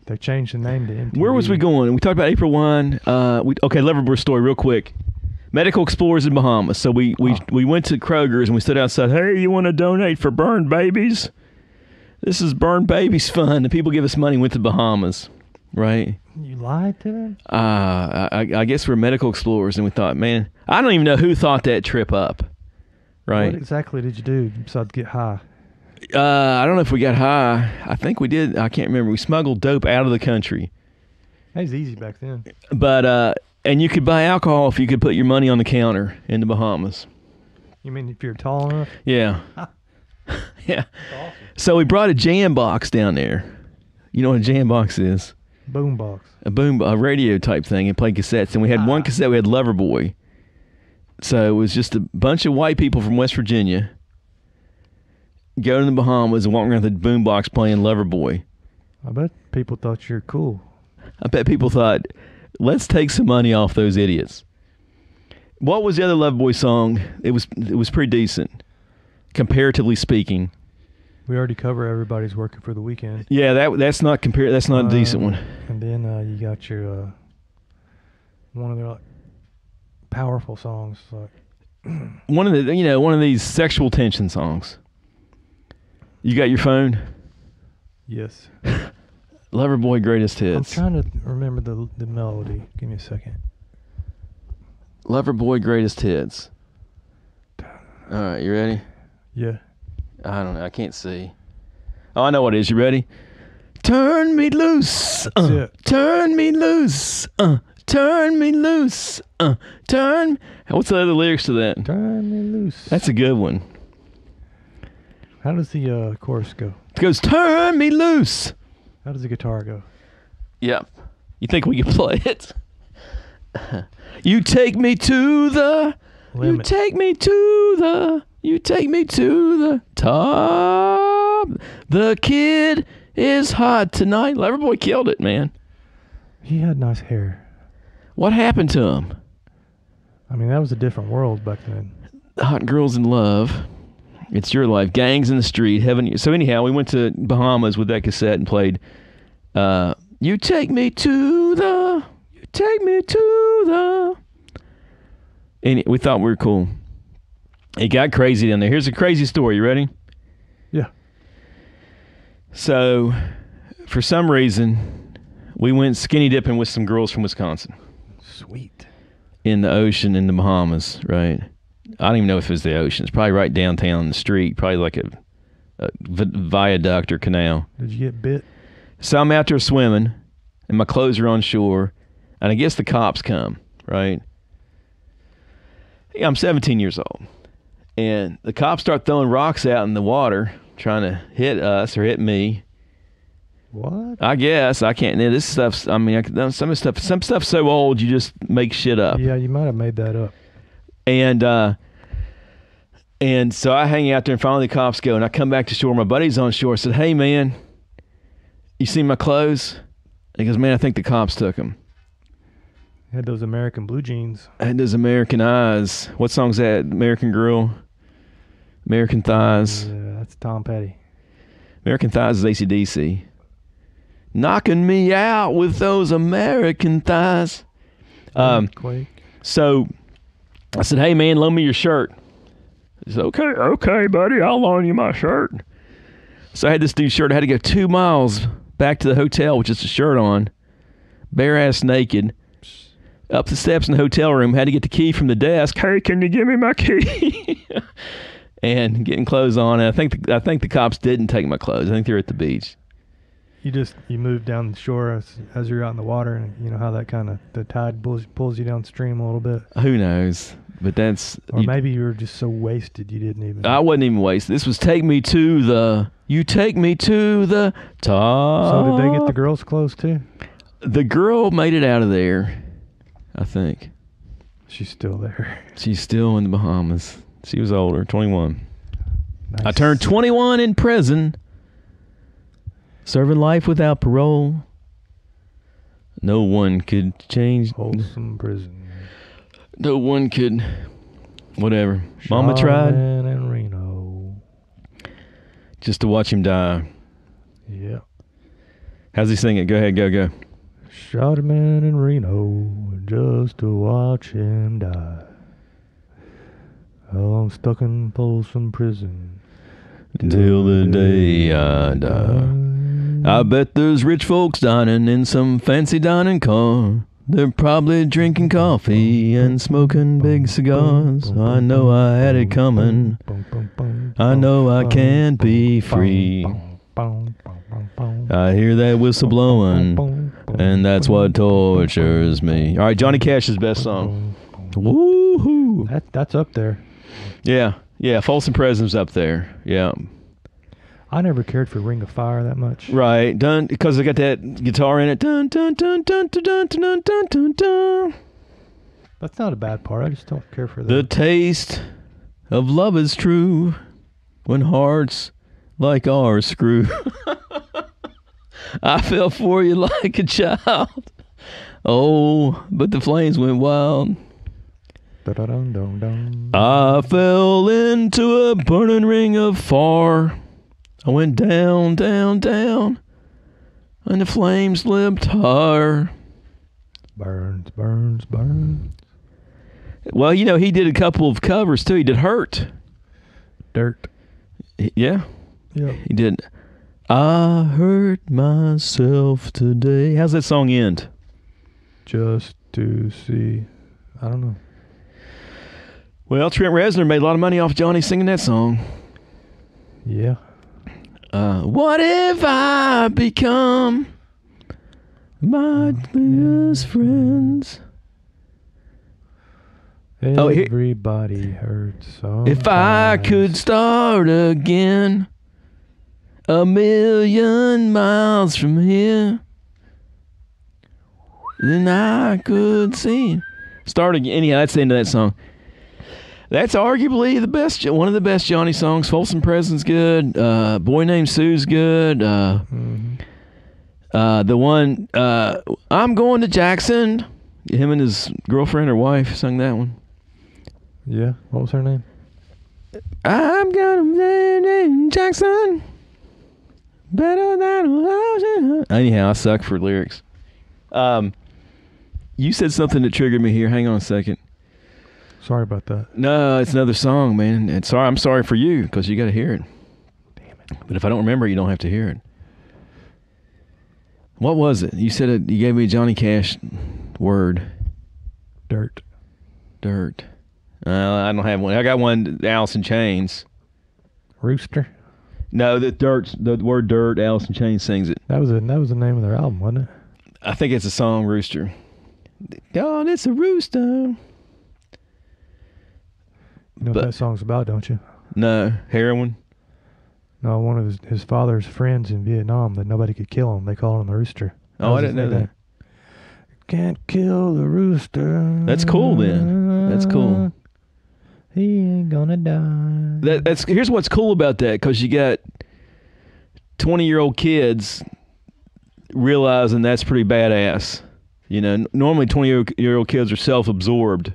C: They changed the name to MTV.
B: Where was we going? We talked about April 1. Okay, Loverboy story real quick. Medical Explorers in Bahamas. So we went to Kroger's and we stood outside. Hey, you want to donate for Burn Babies? This is Burn Babies fund. And people give us money and went to Bahamas, right?
C: You lied to them?
B: I guess we're Medical Explorers and we thought, man, I don't even know who thought that trip up, right?
C: What exactly did you do besides get high?
B: I don't know if we got high. I think we did. I can't remember. We smuggled dope out of the country.
C: That was easy back then.
B: But, and you could buy alcohol if you could put your money on the counter in the Bahamas.
C: You mean if you're tall enough?
B: Yeah. Yeah.
C: Awesome.
B: So we brought a jam box down there. You know what a jam box is?
C: Boombox.
B: A radio type thing, and played cassettes. And we had one cassette. We had Loverboy. So it was just a bunch of white people from West Virginia go to the Bahamas and walk around with a boombox playing Loverboy.
C: I bet people thought you're cool.
B: I bet people thought, let's take some money off those idiots. What was the other Loverboy song? It was pretty decent, comparatively speaking.
C: We already cover Everybody's Working for the Weekend.
B: Yeah, that's not a decent one.
C: And then you got your one of their like powerful songs, like
B: one of these sexual tension songs. You got your phone?
C: yes.
B: Loverboy Greatest Hits.
C: I'm trying to remember the melody. Give me a second.
B: Loverboy Greatest Hits. All right, you ready?
C: Yeah.
B: I don't know. I can't see. Oh, I know what it is. You ready? Turn me loose.
C: That's it.
B: Turn me loose. Turn me loose. Turn. What's the other lyrics to that?
C: Turn me loose.
B: That's a good one.
C: How does the chorus go?
B: It goes, turn me loose.
C: How does the guitar go?
B: Yep. You think we can play it? You take me to the...
C: Limit.
B: You take me to the top. The kid is hot tonight. Loverboy killed it, man.
C: He had nice hair.
B: What happened to him?
C: I mean, that was a different world back then.
B: Hot Girls in Love. It's Your Life. Gangs in the Street. Heaven. So anyhow, we went to Bahamas with that cassette and played You Take Me to the... You Take Me to the... And we thought we were cool. It got crazy down there. Here's a crazy story. You ready?
C: Yeah.
B: So, for some reason, we went skinny dipping with some girls from Wisconsin.
C: Sweet.
B: In the ocean in the Bahamas, right? I don't even know if it was the ocean. It's probably right downtown the street, probably like a viaduct or canal.
C: Did you get bit?
B: So I'm out there swimming, and my clothes are on shore, and I guess the cops come, right? Yeah, I'm 17 years old. And the cops start throwing rocks out in the water, trying to hit us or hit me.
C: What?
B: I guess I can't. This stuff's. I mean, some stuff's so old you just make shit up.
C: Yeah, you might have made that up.
B: And so I hang out there, and finally the cops go, and I come back to shore. My buddy's on shore. I said, "Hey, man, you see my clothes?" And he goes, "Man, I think the cops took them."
C: Had those American blue jeans.
B: I had those American Eyes. What song's that? American Girl. American Thighs.
C: Yeah, that's Tom Petty.
B: American Thighs is AC/DC. Knocking me out with those American thighs.
C: Quake.
B: So I said, "Hey, man, loan me your shirt." He said, okay, buddy, I'll loan you my shirt. So I had this dude's shirt. I had to go 2 miles back to the hotel with just a shirt on, bare ass naked, up the steps in the hotel room. Had to get the key from the desk. Hey, can you give me my key? And getting clothes on. And I think the cops didn't take my clothes. I think they were at the beach.
C: You moved down the shore as you're out in the water, and you know how that kind of the tide pulls you downstream a little bit.
B: Who knows? But that's...
C: Or maybe you were just so wasted you didn't even...
B: I wasn't even wasted. This was take me to the... You take me to the top.
C: So did they get the girls' clothes too?
B: The girl made it out of there, I think.
C: She's still there.
B: She's still in the Bahamas. She was older, 21.
C: Nice.
B: I turned 21 in prison, serving life without parole. No one could change...
C: Wholesome prison.
B: No one could... Whatever. Mama tried.
C: And Reno.
B: Just to watch him die.
C: Yeah.
B: How's he sing it? Go ahead, go.
C: Shot a man in Reno just to watch him die. Oh, I'm stuck in Folsom Prison
B: Till the day I die. I bet there's rich folks dining in some fancy dining car. They're probably drinking coffee and smoking big cigars. I know I had it coming. I know I can't be free. I hear that whistle blowing, and that's what tortures me. All right, Johnny Cash's best song. Woohoo!
C: That's up there.
B: Yeah. Folsom Prison's up there. Yeah.
C: I never cared for Ring of Fire that much.
B: Right. Dun, because they got that guitar in it. Dun, dun, dun, dun, dun, dun, dun, dun, dun, dun.
C: That's not a bad part. I just don't care for that.
B: The taste of love is true when hearts like ours screw. I fell for you like a child. Oh, but the flames went wild.
C: Dun-dun-dun-dun-dun.
B: I fell into a burning ring of fire. I went down, down, down, and the flames leapt higher.
C: Burns, burns, burns.
B: Well, you know, he did a couple of covers, too. He did Hurt.
C: Dirt.
B: Yeah.
C: Yep.
B: He did. I hurt myself today. How's that song end?
C: Just to see. I don't know.
B: Well, Trent Reznor made a lot of money off Johnny singing that song.
C: Yeah.
B: What if I become my best friends?
C: Everybody hurts sometimes.
B: If I could start again 1,000,000 miles from here, then I could sing. Start again. Anyhow, that's the end of that song. That's arguably one of the best Johnny songs. Folsom Prison's good. Boy Named Sue's good. The one, I'm Going to Jackson. Him and his girlfriend or wife sung that one.
C: Yeah. What was her name?
B: I'm going to Jackson. Better than a thousand. Anyhow, I suck for lyrics. You said something that triggered me here. Hang on a second.
C: Sorry about that.
B: No, it's another song, man. And I'm sorry for you because you got to hear it.
C: Damn it.
B: But if I don't remember, you don't have to hear it. What was it? You said you gave me a Johnny Cash word.
C: Dirt.
B: Dirt. I don't have one. I got one. Alice in Chains.
C: Rooster.
B: No, the word dirt. Alice in Chains sings it.
C: That was the name of their album, wasn't it?
B: I think it's a song, Rooster. God, it's a rooster.
C: You know what that song's about, don't you?
B: No, heroin.
C: No, one of his father's friends in Vietnam that nobody could kill him. They called him the Rooster.
B: Oh, I didn't know that.
C: Can't kill the rooster.
B: That's cool, then. That's cool.
C: He ain't gonna die.
B: Here's what's cool about that, because you got 20-year-old kids realizing that's pretty badass. You know, normally 20-year-old kids are self-absorbed.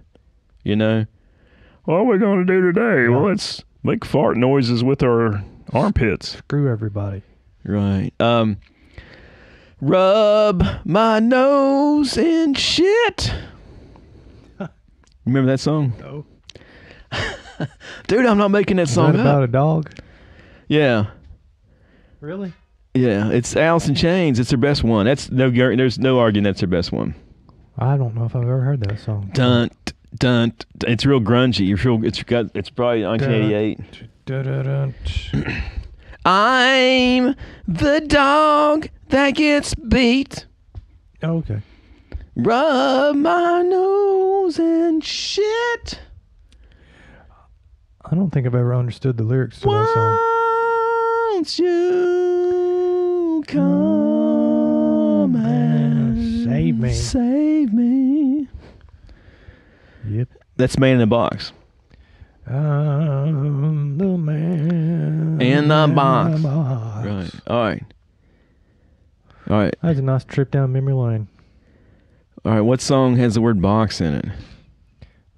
B: You know, what are we going to do today? Well, let's make fart noises with our armpits.
C: Screw everybody.
B: Right. Rub my nose in shit. Remember that song?
C: No.
B: Dude, I'm not making that song
C: Is that about a dog?
B: Yeah.
C: Really?
B: Yeah, it's Alice in Chains. It's their best one. There's no arguing that's their best one.
C: I don't know if I've ever heard that song.
B: Dun, dun, dun. It's real grungy. It's probably 1988.
C: Dun, dun, dun, dun.
B: I'm the dog that gets beat.
C: Oh, okay.
B: Rub my nose and shit.
C: I don't think I've ever understood the lyrics to that song.
B: Won't you come and
C: save me?
B: Save me.
C: Yep.
B: That's Man in the Box.
C: I'm the man
B: In the box.
C: in the box.
B: Right. All right.
C: That was a nice trip down memory lane.
B: All right. What song has the word box in it?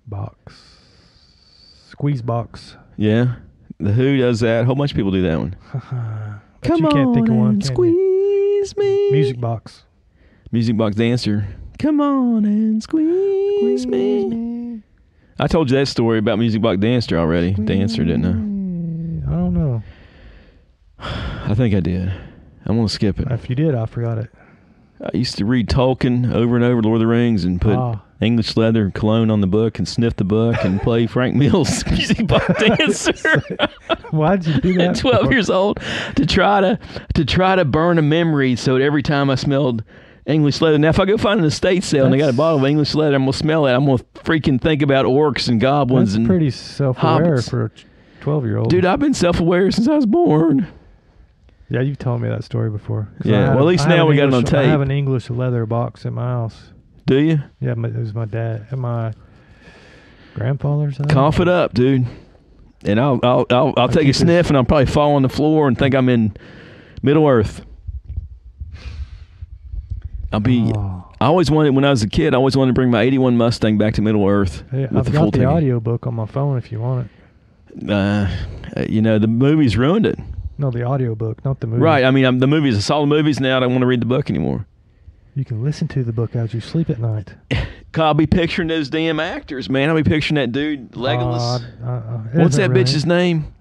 C: Box. Squeeze box.
B: Yeah. The Who does that. A whole bunch of people do that one.
C: But
B: Come
C: you can't
B: on
C: think of one,
B: and
C: can you?
B: squeeze me.
C: Music box.
B: Music Box Dancer. Come on and squeeze me. I told you that story about Music Box Dancer already. Dancer, didn't I?
C: I don't know.
B: I think I did. I'm going to skip it.
C: If you did, I forgot it.
B: I used to read Tolkien over and over, Lord of the Rings, and put English leather cologne on the book and sniff the book and play Frank Mills' Music Box Dancer.
C: Why'd you do that?
B: At 12 years old, to try to burn a memory, so that every time I smelled English leather. Now, if I go find an estate sale and they got a bottle of English leather, I'm going to smell it. I'm going to freaking think about orcs and goblins.
C: That's
B: and
C: pretty self-aware
B: hobbits.
C: for a 12-year-old.
B: Dude, I've been self-aware since I was born.
C: Yeah, you've told me that story before.
B: Yeah, well, at least now we got it on tape.
C: I have an English leather box at my house.
B: Do you?
C: Yeah, it was my dad and my grandfather's.
B: Cough it up, dude. And I'll take a sniff and I'll probably fall on the floor and think I'm in Middle Earth. I always wanted, when I was a kid, I always wanted to bring my 81 Mustang back to Middle Earth.
C: Hey, I've got the audio book on my phone if you want
B: it. You know, the movies ruined it.
C: No, the audio book, not the movie.
B: Right. I mean, the movies, I saw the movies now. I don't want to read the book anymore.
C: You can listen to the book as you sleep at night.
B: I'll be picturing those damn actors, man. I'll be picturing that dude, Legolas. What's that bitch's name?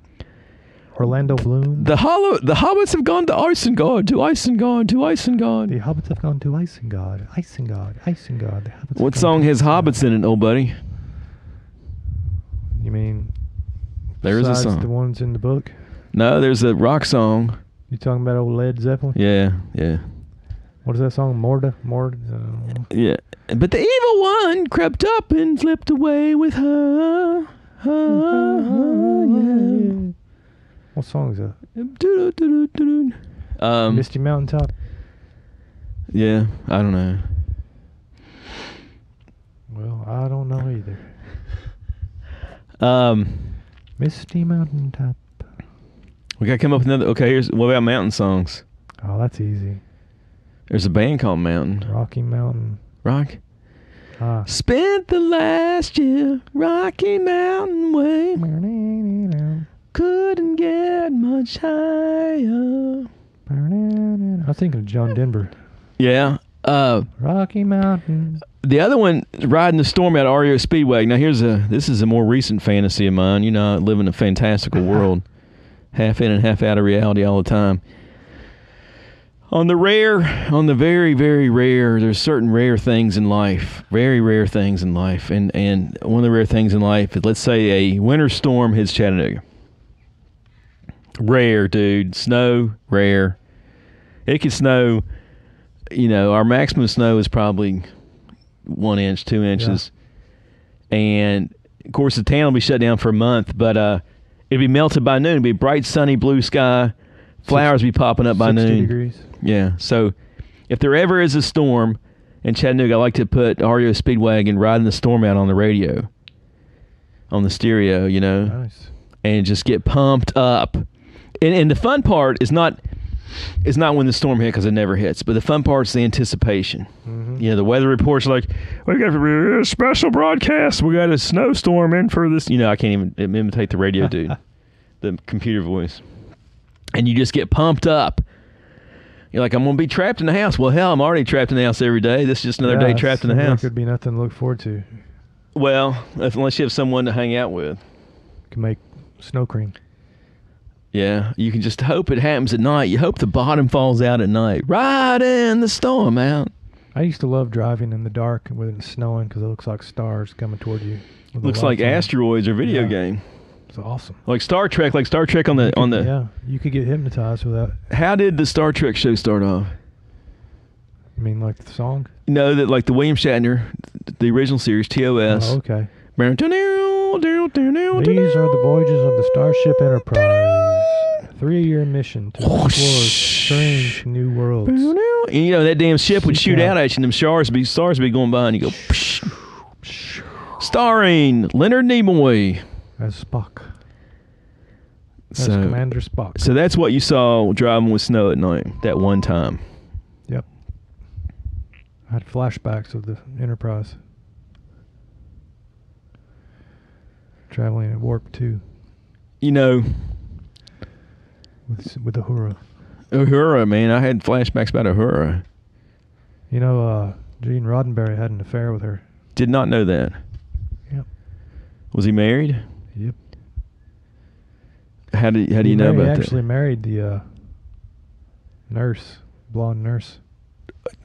C: Orlando Bloom.
B: The hobbits have gone to Isengard, to Isengard, to Isengard.
C: The hobbits have gone to Isengard, Isengard, Isengard.
B: What song has hobbits in it, old buddy?
C: You mean
B: there is a song.
C: the ones in the book?
B: No, there's a rock song.
C: You talking about old Led Zeppelin?
B: Yeah, yeah.
C: What is that song? Morda?
B: Yeah. But the evil one crept up and slipped away with her. Yeah.
C: What song is that? Misty Mountaintop?
B: Yeah, I don't know.
C: Well, I don't know either. Misty Mountaintop.
B: We got to come up with another. Okay, what about mountain songs?
C: Oh, that's easy.
B: There's a band called Mountain.
C: Rocky Mountain.
B: Rock? Spent the last year Rocky Mountain way. Couldn't get much higher.
C: I was thinking of John Denver.
B: Yeah.
C: Rocky Mountain.
B: The other one, Riding the Storm out of REO Speedwagon. Now, this is a more recent fantasy of mine. You know, I live in a fantastical world. Half in and half out of reality all the time. On the very, very rare, there's certain rare things in life. Very rare things in life. And one of the rare things in life is, let's say, a winter storm hits Chattanooga. Rare, dude. Snow, rare. It could snow, you know, our maximum snow is probably 1 inch, 2 inches. Yeah. And, of course, the town will be shut down for a month, but it'd be melted by noon. It'd be bright, sunny, blue sky. Flowers be popping up by
C: 60
B: noon.
C: degrees.
B: Yeah. So if there ever is a storm in Chattanooga, I like to put REO Speedwagon Riding the Storm out on the radio, on the stereo, you know.
C: Nice. And
B: just get pumped up. And the fun part is not when the storm hits, because it never hits, but the fun part is the anticipation. Mm-hmm. You know, the weather reports like, we got a special broadcast. We got a snowstorm in for this. You know, I can't even imitate the radio dude, the computer voice. And you just get pumped up. You're like, I'm going to be trapped in the house. Well, hell, I'm already trapped in the house every day. This is just another day trapped in the house.
C: There could be nothing to look forward to.
B: Well, unless you have someone to hang out with.
C: You can make snow cream.
B: Yeah, you can just hope it happens at night. You hope the bottom falls out at night. Riding the storm out.
C: I used to love driving in the dark when it's snowing because it looks like stars coming toward you.
B: Looks like asteroids or video game.
C: It's awesome.
B: Like Star Trek on the
C: Yeah, you could get hypnotized with that.
B: How did the Star Trek show start off?
C: You mean like the song?
B: No, that like the William Shatner, the original series, TOS.
C: Oh, okay.
B: These
C: are the voyages of the Starship Enterprise. 3-year mission to explore strange new worlds.
B: And you know, that damn ship would shoot out at you and them stars would be going by and you go, psh. Starring Leonard Nimoy.
C: As Spock. As Commander Spock.
B: So that's what you saw driving with snow at night, that one time.
C: Yep. I had flashbacks of the Enterprise. Traveling at Warp 2.
B: You know.
C: With Uhura.
B: Uhura, man. I had flashbacks about Uhura.
C: You know, Gene Roddenberry had an affair with her.
B: Did not know that.
C: Yep.
B: Was he married?
C: Yep.
B: How do you know about that?
C: He actually married the blonde nurse.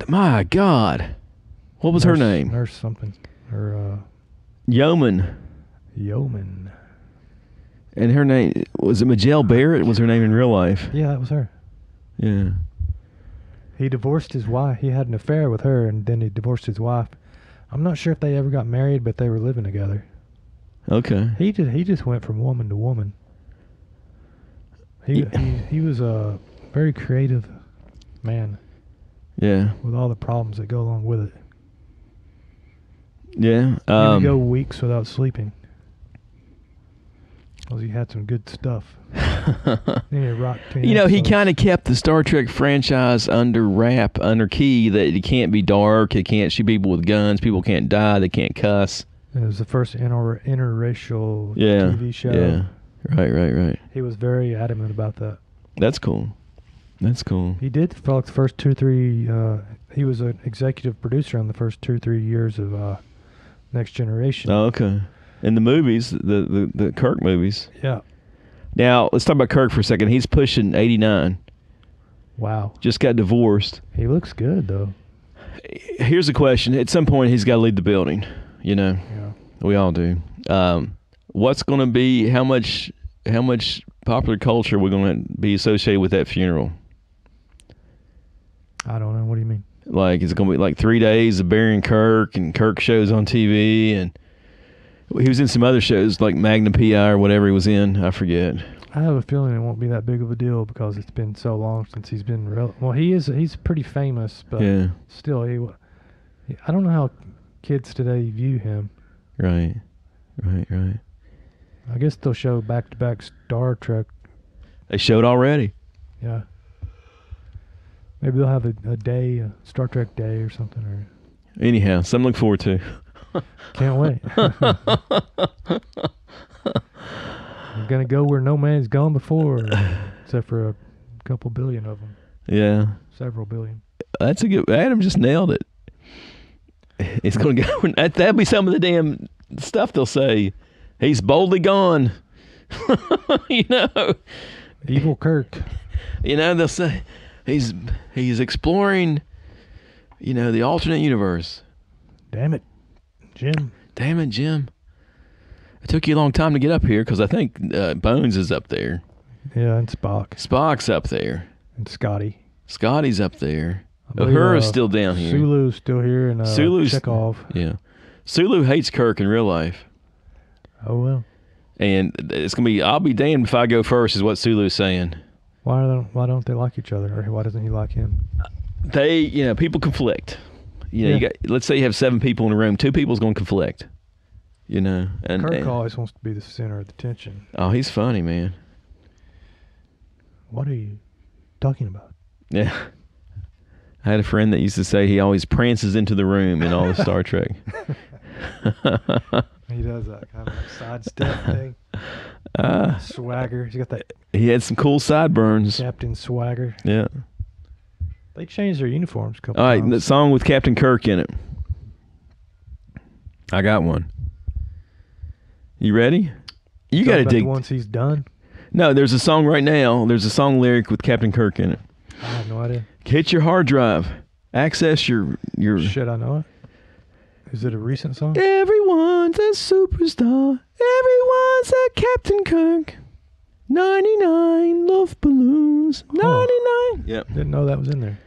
B: My God. What was her name?
C: Nurse something. Her
B: Yeoman. And her name, was it Majel Barrett? Was her name in real life?
C: Yeah, that was her.
B: Yeah.
C: He divorced his wife. He had an affair with her, and then he divorced his wife. I'm not sure if they ever got married, but they were living together.
B: Okay.
C: He just went from woman to woman. He was a very creative man.
B: Yeah.
C: With all the problems that go along with it.
B: Yeah.
C: He would go weeks without sleeping. Because he had some good stuff.
B: He kind of kept the Star Trek franchise under key, that it can't be dark, it can't shoot people with guns, people can't die, they can't cuss.
C: It was the first interracial
B: Yeah.
C: TV show.
B: Yeah. Right.
C: He was very adamant about that.
B: That's cool.
C: He did for like the first 2 or 3. He was an executive producer on the first 2 or 3 years of Next Generation.
B: Oh, okay. And the movies, the Kirk movies.
C: Yeah.
B: Now let's talk about Kirk for a second. He's pushing 89.
C: Wow.
B: Just got divorced.
C: He looks good though.
B: Here's a question: at some point, he's got to leave the building. Yeah. We all do. What's going to be? How much popular culture are we going to be associated with that funeral?
C: I don't know. What do you mean?
B: Like, is it going to be like 3 days of burying Kirk and Kirk shows on TV? And he was in some other shows like Magnum P.I. or whatever he was in. I forget.
C: I have a feeling it won't be that big of a deal because it's been so long since he's been well, he's pretty famous, but still, I don't know how kids today view him.
B: Right.
C: I guess they'll show back-to-back Star Trek.
B: They showed already.
C: Yeah. Maybe they'll have a day, a Star Trek day or something. Or
B: anyhow, something to look forward to.
C: Can't wait. I'm going to go where no man's gone before, except for a couple billion of them.
B: Yeah.
C: Several billion.
B: That's a good... Adam just nailed it. It's going to go... That'll be some of the damn stuff they'll say. He's boldly gone.
C: Evil Kirk.
B: They'll say he's exploring, the alternate universe.
C: Damn it, Jim.
B: It took you a long time to get up here because I think Bones is up there.
C: Yeah, and Spock.
B: Spock's up there.
C: And Scotty.
B: Scotty's up there. Uhura's still down here.
C: Sulu's still here, and Chekhov.
B: Yeah. Sulu hates Kirk in real life.
C: Oh, well.
B: And it's going to be, I'll be damned if I go first, is what Sulu's saying.
C: Why don't they like each other? Or why doesn't he like him?
B: People conflict. Let's say you have 7 people in a room. 2 people's going to conflict. And
C: Kirk always wants to be the center of the tension.
B: Oh, he's funny, man.
C: What are you talking about?
B: Yeah. I had a friend that used to say he always prances into the room in all of Star Trek.
C: He does that kind of sidestep thing. Swagger. He's got that.
B: He had some cool sideburns.
C: Captain Swagger.
B: Yeah.
C: They changed their uniforms a couple
B: times. All right,
C: times.
B: the song with Captain Kirk in it. I got one. You ready? You got to dig.
C: Once he's done.
B: No, there's a song right now. There's a song lyric with Captain Kirk in it.
C: I have no idea.
B: Hit your hard drive. Access your.
C: Should I know it? Is it a recent song?
B: Everyone's a superstar. Everyone's a Captain Kirk. 99 love balloons. 99. Yep.
C: Didn't know that was in there.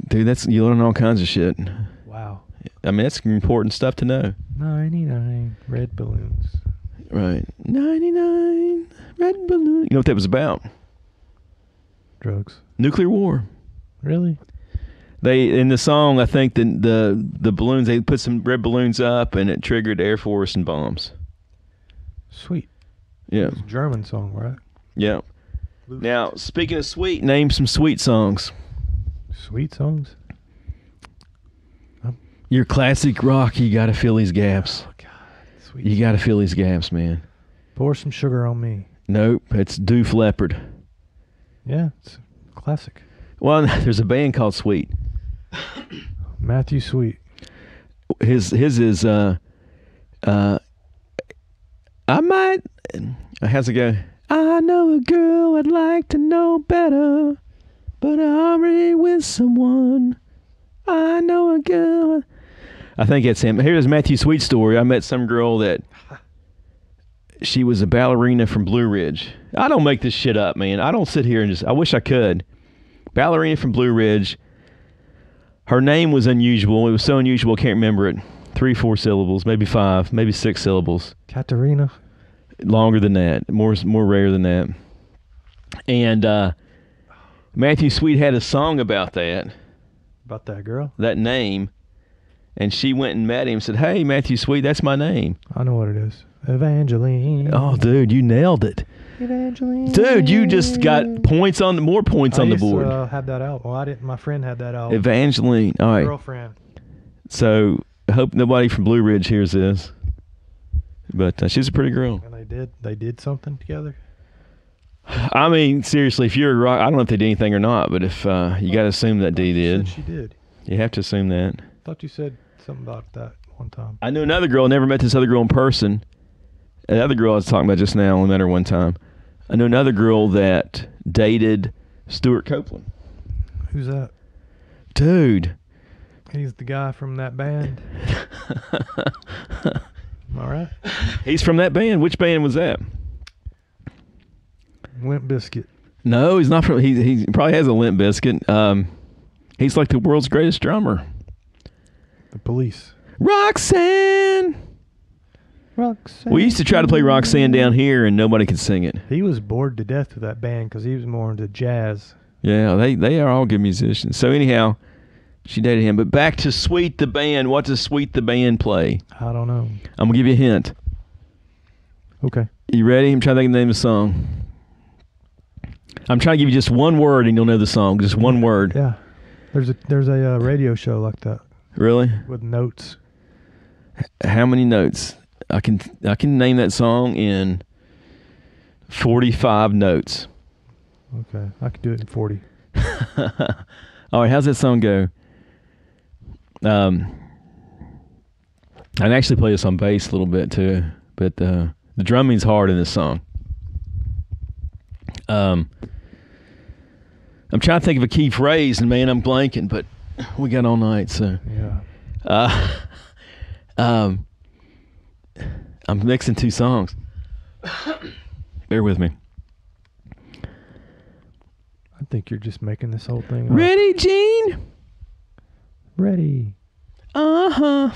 B: Dude, you learn all kinds of shit.
C: Wow.
B: I mean, that's important stuff to know.
C: 99 red balloons.
B: Right. 99 red balloons. You know what that was about?
C: Drugs.
B: Nuclear war.
C: Really?
B: They, in the song, I think the balloons, they put some red balloons up and it triggered Air Force and bombs.
C: Sweet.
B: Yeah.
C: It's a German song, right?
B: Yeah. Now, speaking of sweet, name some sweet songs.
C: Sweet songs?
B: Your classic rock, you got to fill these gaps.
C: Oh, God. Sweet.
B: You got to fill these gaps, man.
C: Pour some sugar on me.
B: Nope, it's Doof Leopard.
C: Yeah, it's a classic.
B: Well, there's a band called Sweet.
C: Matthew Sweet.
B: His is I might. How's it go? I know a girl I'd like to know better, but I'm already with someone. I know a girl. I think it's him. Here's Matthew Sweet's story. I met some girl that she was a ballerina from Blue Ridge. I don't make this shit up, man. I don't sit here and I wish I could. ballerina from Blue Ridge. Her name was unusual. It was so unusual, I can't remember it. 3, 4 syllables, maybe 5, maybe 6 syllables.
C: Katerina.
B: Longer than that, more rare than that. And Matthew Sweet had a song about that.
C: About that girl?
B: That name. And she went and met him and said, "Hey, Matthew Sweet, that's my name."
C: I know what it is. Evangeline.
B: Oh, dude, you nailed it.
C: Evangeline.
B: Dude, you just got more points on the board.
C: I have that out. Well, I didn't. My friend had that out.
B: Evangeline. All right.
C: Girlfriend.
B: So I hope nobody from Blue Ridge hears this. But she's a pretty girl.
C: And they did something together.
B: I mean, seriously, if you're a rock, I don't know if they did anything or not, but if you got to assume that Dee did.
C: She did.
B: You have to assume that.
C: I thought you said something about that one time.
B: I knew another girl, never met this other girl in person. The other girl I was talking about just now, only met her one time. I knew another girl that dated Stuart Copeland.
C: Who's that?
B: Dude.
C: He's the guy from that band. Am I right?
B: He's from that band. Which band was that?
C: Limp Bizkit.
B: No, he's not from. He probably has a Limp Bizkit. He's like the world's greatest drummer.
C: The Police.
B: Roxanne. We used to try to play Roxanne down here, and nobody could sing it.
C: He was bored to death with that band because he was more into jazz.
B: Yeah, they are all good musicians. So anyhow, she dated him. But back to Sweet the Band. What does Sweet the Band play?
C: I don't know.
B: I'm going to give you a hint.
C: Okay.
B: You ready? I'm trying to think of the name of the song. I'm trying to give you just one word, and you'll know the song. Just one word.
C: Yeah. There's a radio show like that.
B: Really?
C: With notes.
B: How many notes? I can name that song in 45 notes.
C: Okay. I could do it in 40.
B: All right, how's that song go? I can actually play this on bass a little bit too, but the drumming's hard in this song. I'm trying to think of a key phrase, and man, I'm blanking, but we got all night, so.
C: Yeah.
B: I'm mixing two songs. Bear with me.
C: I think you're just making this whole thing up.
B: Ready, Gene?
C: Ready.
B: Uh-huh.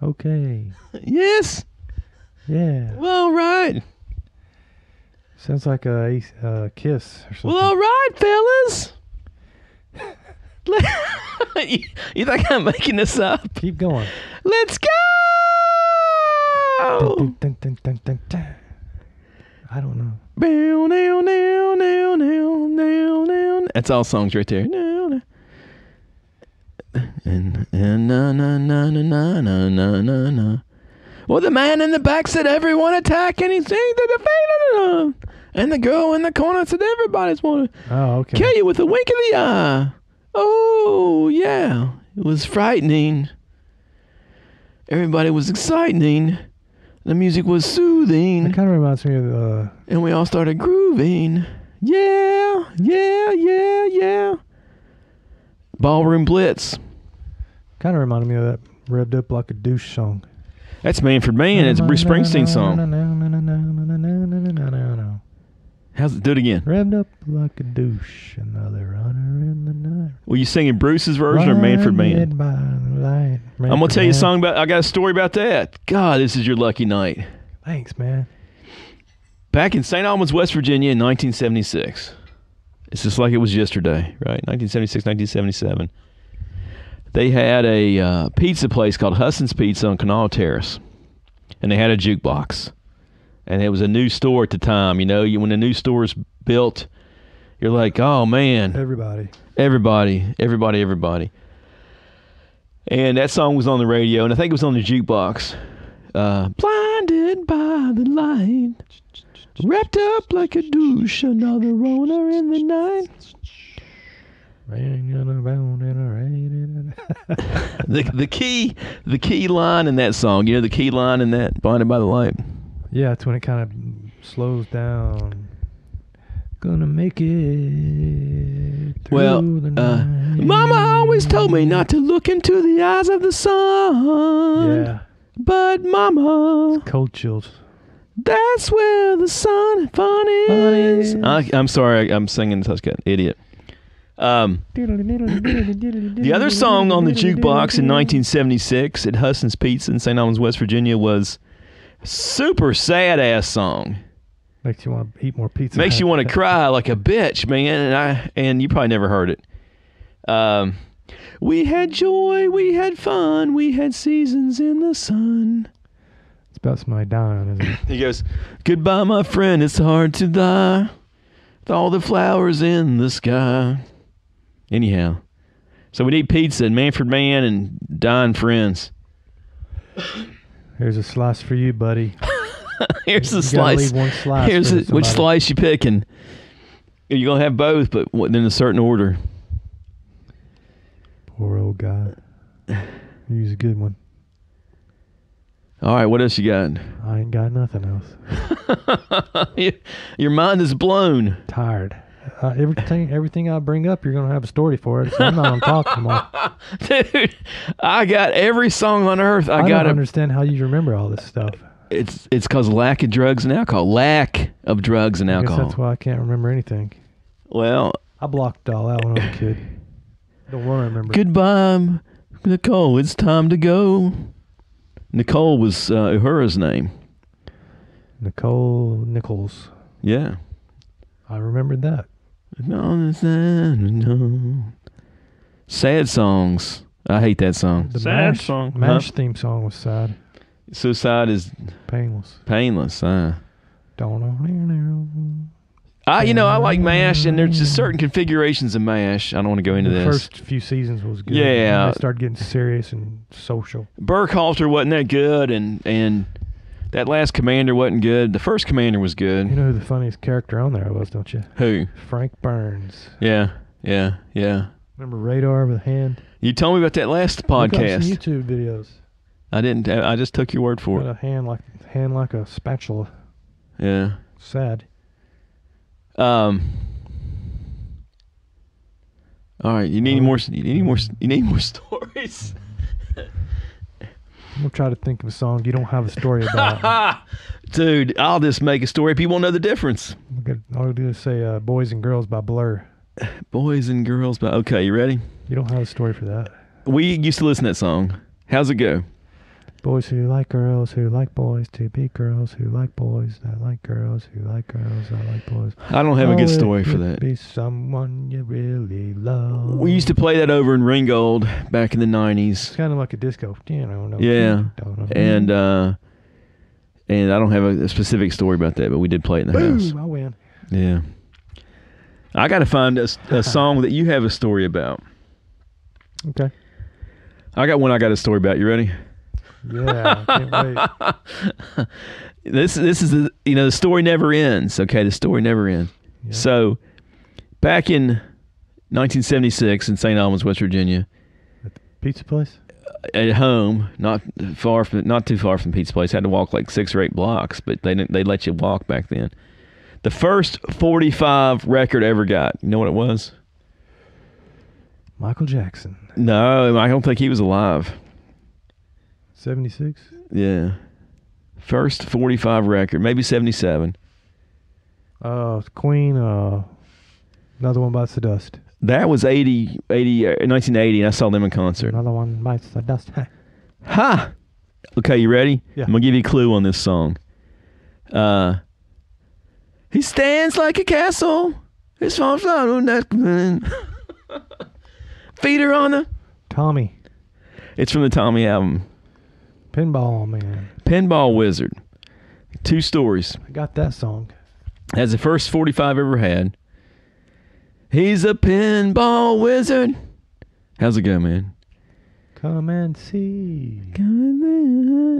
C: Okay.
B: Yes.
C: Yeah.
B: Well, all right.
C: Sounds like a kiss or something.
B: Well, all right, fellas. You think I'm making this up?
C: Keep going.
B: Let's go!
C: Dun, dun, dun, dun, dun, dun. I don't know.
B: That's all songs right there. And na na na na na na na na na. Well, the man in the back said everyone attack, and he sang to the feet. And the girl in the corner said everybody's want to kill you with a wink of the eye. Oh, yeah. It was frightening. Everybody was exciting. The music was soothing.
C: It kind of reminds me of...
B: and we all started grooving. Yeah, yeah, yeah, yeah. Ballroom Blitz.
C: Kind of reminded me of that Revved Up Like a Douche song.
B: That's Manfred Mann. It's a Bruce Springsteen song. How's it? Do it again.
C: Revved up like a douche, another runner in the night.
B: Were you singing Bruce's version or Manfred Mann? I'm going to tell you a song about, I got a story about that. God, this is your lucky night.
C: Thanks, man.
B: Back in St. Albans, West Virginia in 1976. It's just like it was yesterday, right? 1976, 1977. They had a pizza place called Husson's Pizza on Canal Terrace. And they had a jukebox. And it was a new store at the time. You know, when a new store is built, you're like, oh, man.
C: Everybody.
B: And that song was on the radio, and I think it was on the jukebox. Blinded by the light, wrapped up like a douche, another roller in the night. the key line in that song, you know, the key line in that Blinded by the Light.
C: Yeah, it's when it kind of slows down. Gonna make it through the night.
B: Mama always told me not to look into the eyes of the sun.
C: Yeah.
B: But Mama,
C: it's cold chills.
B: That's where the sun fun is. I'm sorry, I'm singing such an idiot. The other song on the jukebox in 1976 at Husson's Pizza in St. Albans, West Virginia was super sad-ass song.
C: Makes you want to eat more pizza.
B: Makes you want to cry like a bitch, man. And you probably never heard it. We had joy, we had fun, we had seasons in the sun.
C: It's about somebody dying, isn't it?
B: He goes, goodbye, my friend, it's hard to die with all the flowers in the sky. Anyhow, so we need pizza and Manfred Man and dying friends.
C: Here's a slice for you, buddy.
B: Here's a
C: You
B: slice.
C: leave one slice.
B: Here's
C: for
B: which
C: somebody.
B: slice you picking? You're gonna have both, but in a certain order.
C: Poor old guy. He's a good one.
B: All right, what else you got?
C: I ain't got nothing else.
B: Your mind is blown.
C: Tired. Everything I bring up, you're gonna have a story for it. So I'm not gonna talk anymore.
B: Dude, I got every song on earth.
C: I don't understand how you remember all this stuff.
B: It's because lack of drugs and alcohol. Lack of drugs and
C: I guess
B: alcohol.
C: that's why I can't remember anything.
B: Well,
C: I blocked it all out when I was a kid. Don't want to remember.
B: goodbye, Nicole. It's time to go. Nicole was Uhura's name.
C: Nicole Nichols.
B: Yeah.
C: I remembered that.
B: No. Sad songs. I hate that song.
C: The
B: Sad
C: MASH,
B: song.
C: MASH theme song was sad.
B: Suicide is
C: Painless.
B: painless.
C: Don't know.
B: I like MASH, and there's just certain configurations of MASH. I don't want to go into
C: The
B: this.
C: first few seasons was good.
B: Yeah.
C: And they started getting serious and social.
B: Burkhalter wasn't that good, and that last commander wasn't good. The first commander was good.
C: You know who the funniest character on there was, don't you?
B: Who?
C: Frank Burns.
B: Yeah.
C: Remember Radar with a hand?
B: You told me about that last
C: Look up some
B: podcast.
C: YouTube videos.
B: I didn't. I just took your word for
C: Got
B: it.
C: a hand like a spatula.
B: Yeah.
C: Sad.
B: All right. You need any more? You need more stories.
C: I'm gonna try to think of a song you don't have a story about.
B: Dude, I'll just make a story. People won't know the difference.
C: All I do is say "Boys and Girls" by Blur.
B: Boys and girls. But okay, you ready?
C: You don't have a story for that.
B: We used to listen to that song. How's it go?
C: Boys who like girls who like boys to be girls who like boys that like girls who like girls that like boys.
B: I don't have a good
C: Oh,
B: story
C: it
B: for
C: could
B: that.
C: Be someone you really love.
B: We used to play that over in Ringgold back in the 90s.
C: It's kind of like a disco.
B: Yeah. And I don't have a specific story about that, but we did play it in the house.
C: Boom! I win.
B: Yeah. I got to find a song that you have a story about.
C: Okay.
B: I got one I got a story about. You ready?
C: Yeah. I can't wait.
B: This is the story never ends. Okay, the story never ends.
C: Yeah.
B: So, back in 1976 in St. Albans, West Virginia,
C: Pizza place.
B: at home, not too far from the pizza place. Had to walk like 6 or 8 blocks, but they let you walk back then. The first 45 record I ever got. You know what it was?
C: Michael Jackson.
B: No, I don't think he was alive.
C: 76.
B: Yeah. First 45 record, maybe 77.
C: Queen. Another one bites the dust.
B: That was 1980, and I saw them in concert.
C: Another one bites the dust.
B: Ha! Okay, you ready?
C: Yeah.
B: I'm going to give you a clue on this song. He stands like a castle. His farm's not on that. Feet are on the...
C: Tommy.
B: It's from the Tommy album.
C: Pinball Man.
B: Pinball Wizard. 2 stories.
C: I got that song.
B: That's the first 45 I ever had. He's a pinball wizard. How's it go, man?
C: Come and see.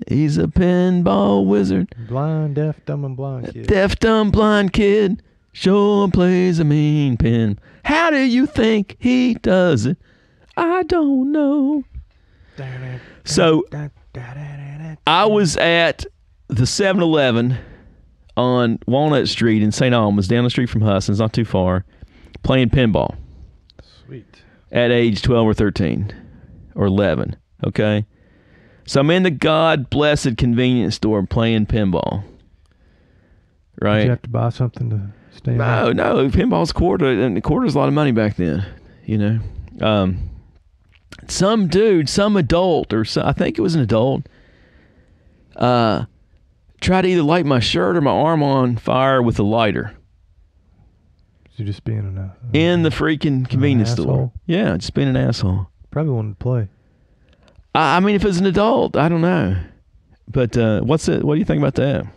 B: He's a pinball wizard.
C: Blind, deaf, dumb, and blind kid.
B: Deaf, dumb, blind kid sure plays a mean pin. How do you think he does it? I don't know. So, I was at the 7-Eleven on Walnut Street in St. Albans, down the street from Husson's, not too far, playing pinball.
C: Sweet.
B: At age 12 or 13 or 11, okay? So I'm in the God-blessed convenience store playing pinball, right?
C: Did you have to buy something to stay in?
B: No, pinball's quarter, and a quarter's a lot of money back then. you know. Some dude, some adult, I think it was an adult, tried to either light my shirt or my arm on fire with a lighter.
C: So just being
B: in the freaking convenience store. Yeah, just being an asshole.
C: Probably wanted to play.
B: I mean, if it was an adult, I don't know. But what do you think about that?
C: You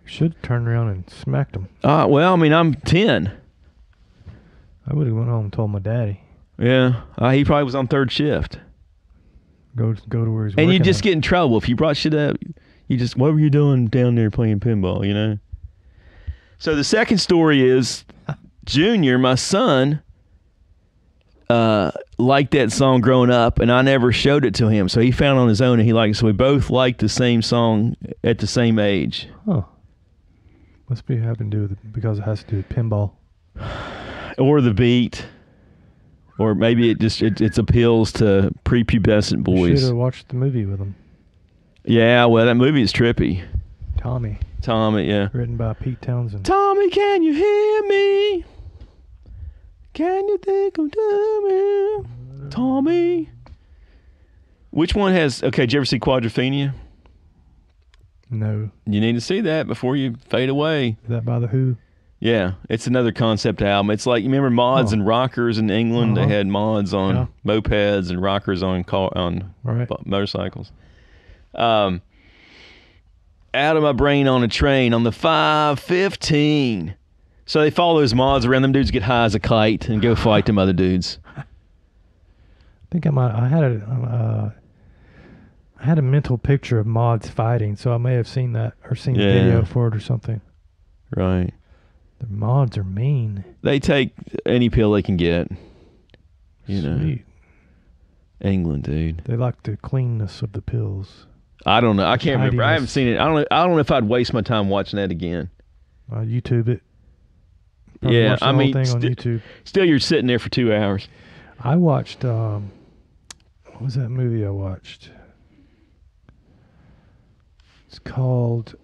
C: should turn around and smacked him.
B: Well, I mean, I'm 10.
C: I would have went home and told my daddy.
B: Yeah, he probably was on third shift.
C: Go to where he's working.
B: And you just get in trouble if you brought shit up. What were you doing down there playing pinball, you know? So the second story is Junior, my son, liked that song growing up, and I never showed it to him. So he found it on his own, and he liked it. So we both liked the same song at the same age.
C: Huh. Must be having to do with because it has to do with pinball.
B: Or the beat. Or maybe it appeals to prepubescent boys.
C: You should have watched the movie with him.
B: Yeah, well, that movie is trippy.
C: Tommy,
B: yeah.
C: written by Pete Townsend.
B: Tommy, can you hear me? Can you think of me? Tommy. Which one has... Okay, did you ever see Quadrophenia?
C: No.
B: You need to see that before you fade away.
C: Is that by The Who?
B: Yeah, it's another concept album. It's like, you remember mods and rockers in England? They had mods on mopeds and rockers on motorcycles. Out of my brain on a train on the 515. So they follow those mods around. Them dudes get high as a kite and go fight them other dudes.
C: I think I had a mental picture of mods fighting, so I may have seen that or seen the video for it or something.
B: Right.
C: The mods are mean.
B: They take any pill they can get. You know.
C: Sweet.
B: England, dude.
C: They like the cleanness of the pills.
B: I don't know. I can't remember. I haven't seen it. I don't know if I'd waste my time watching that again.
C: YouTube it.
B: Probably watch
C: the whole thing on YouTube.
B: Still, you're sitting there for 2 hours.
C: I watched. What was that movie I watched? It's called.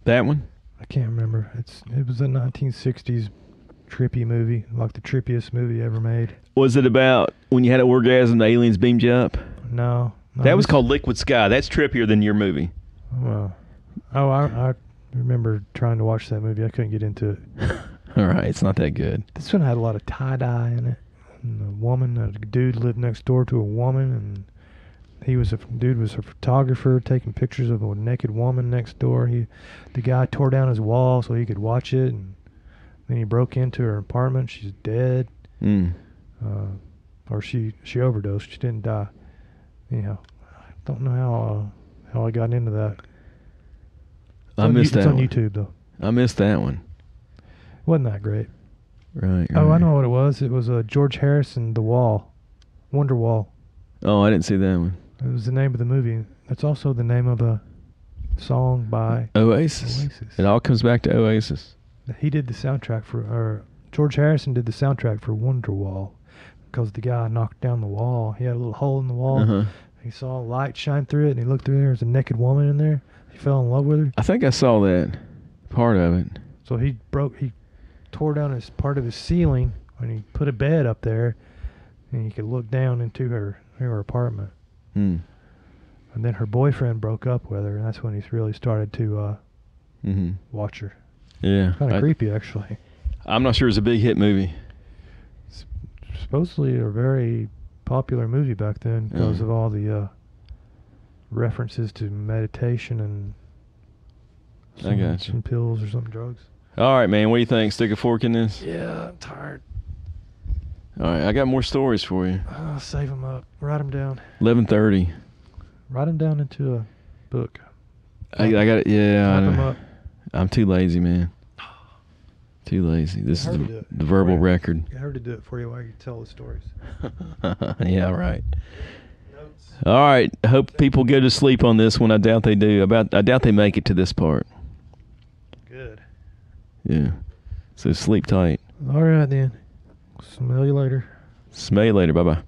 B: That one?
C: I can't remember. It was a 1960s trippy movie, like the trippiest movie ever made.
B: Was it about when you had an orgasm, the aliens beamed you up?
C: No.
B: That was called Liquid Sky. That's trippier than your movie.
C: I remember trying to watch that movie. I couldn't get into it.
B: All right, it's not that good.
C: This one had a lot of tie-dye in it. And a dude lived next door to a woman, and dude was a photographer taking pictures of a naked woman next door. The guy tore down his wall so he could watch it, and then he broke into her apartment. She's dead. Or she overdosed. She didn't die. Anyhow, I don't know how I got into that.
B: I missed that one.
C: It's on YouTube, though.
B: I missed that one.
C: Wasn't that great.
B: Right.
C: Oh, I know what it was. It was George Harrison, The Wall. Wonderwall.
B: Oh, I didn't see that one.
C: It was the name of the movie. That's also the name of a song by
B: Oasis. It all comes back to Oasis.
C: He did the soundtrack George Harrison did the soundtrack for Wonderwall because the guy knocked down the wall. He had a little hole in the wall. He saw a light shine through it, and he looked through there. There's a naked woman in there. He fell in love with her.
B: I think I saw that part of it.
C: So he tore down part of his ceiling, and he put a bed up there, and you could look down into her apartment. And then her boyfriend broke up with her, and that's when he really started to watch her.
B: Yeah.
C: Kind of creepy, actually.
B: I'm not sure it's a big hit movie.
C: It's supposedly a very popular movie back then because of all the references to meditation and some pills or some drugs.
B: All right, man. What do you think? Stick a fork in this?
C: Yeah, I'm tired.
B: All right, I got more stories for you.
C: Save them up. Write them down.
B: 11:30.
C: Write them down into a book.
B: I got it. Yeah.
C: Type them up.
B: I'm too lazy, man. Too lazy. This is the verbal record.
C: Get her to do it for you while you tell the stories.
B: Yeah, right. Notes. All right. I hope people go to sleep on this one. I doubt they do. I doubt they make it to this part.
C: Good.
B: Yeah. So sleep tight.
C: All right, then. Smell you later.
B: Smell you later. Bye-bye.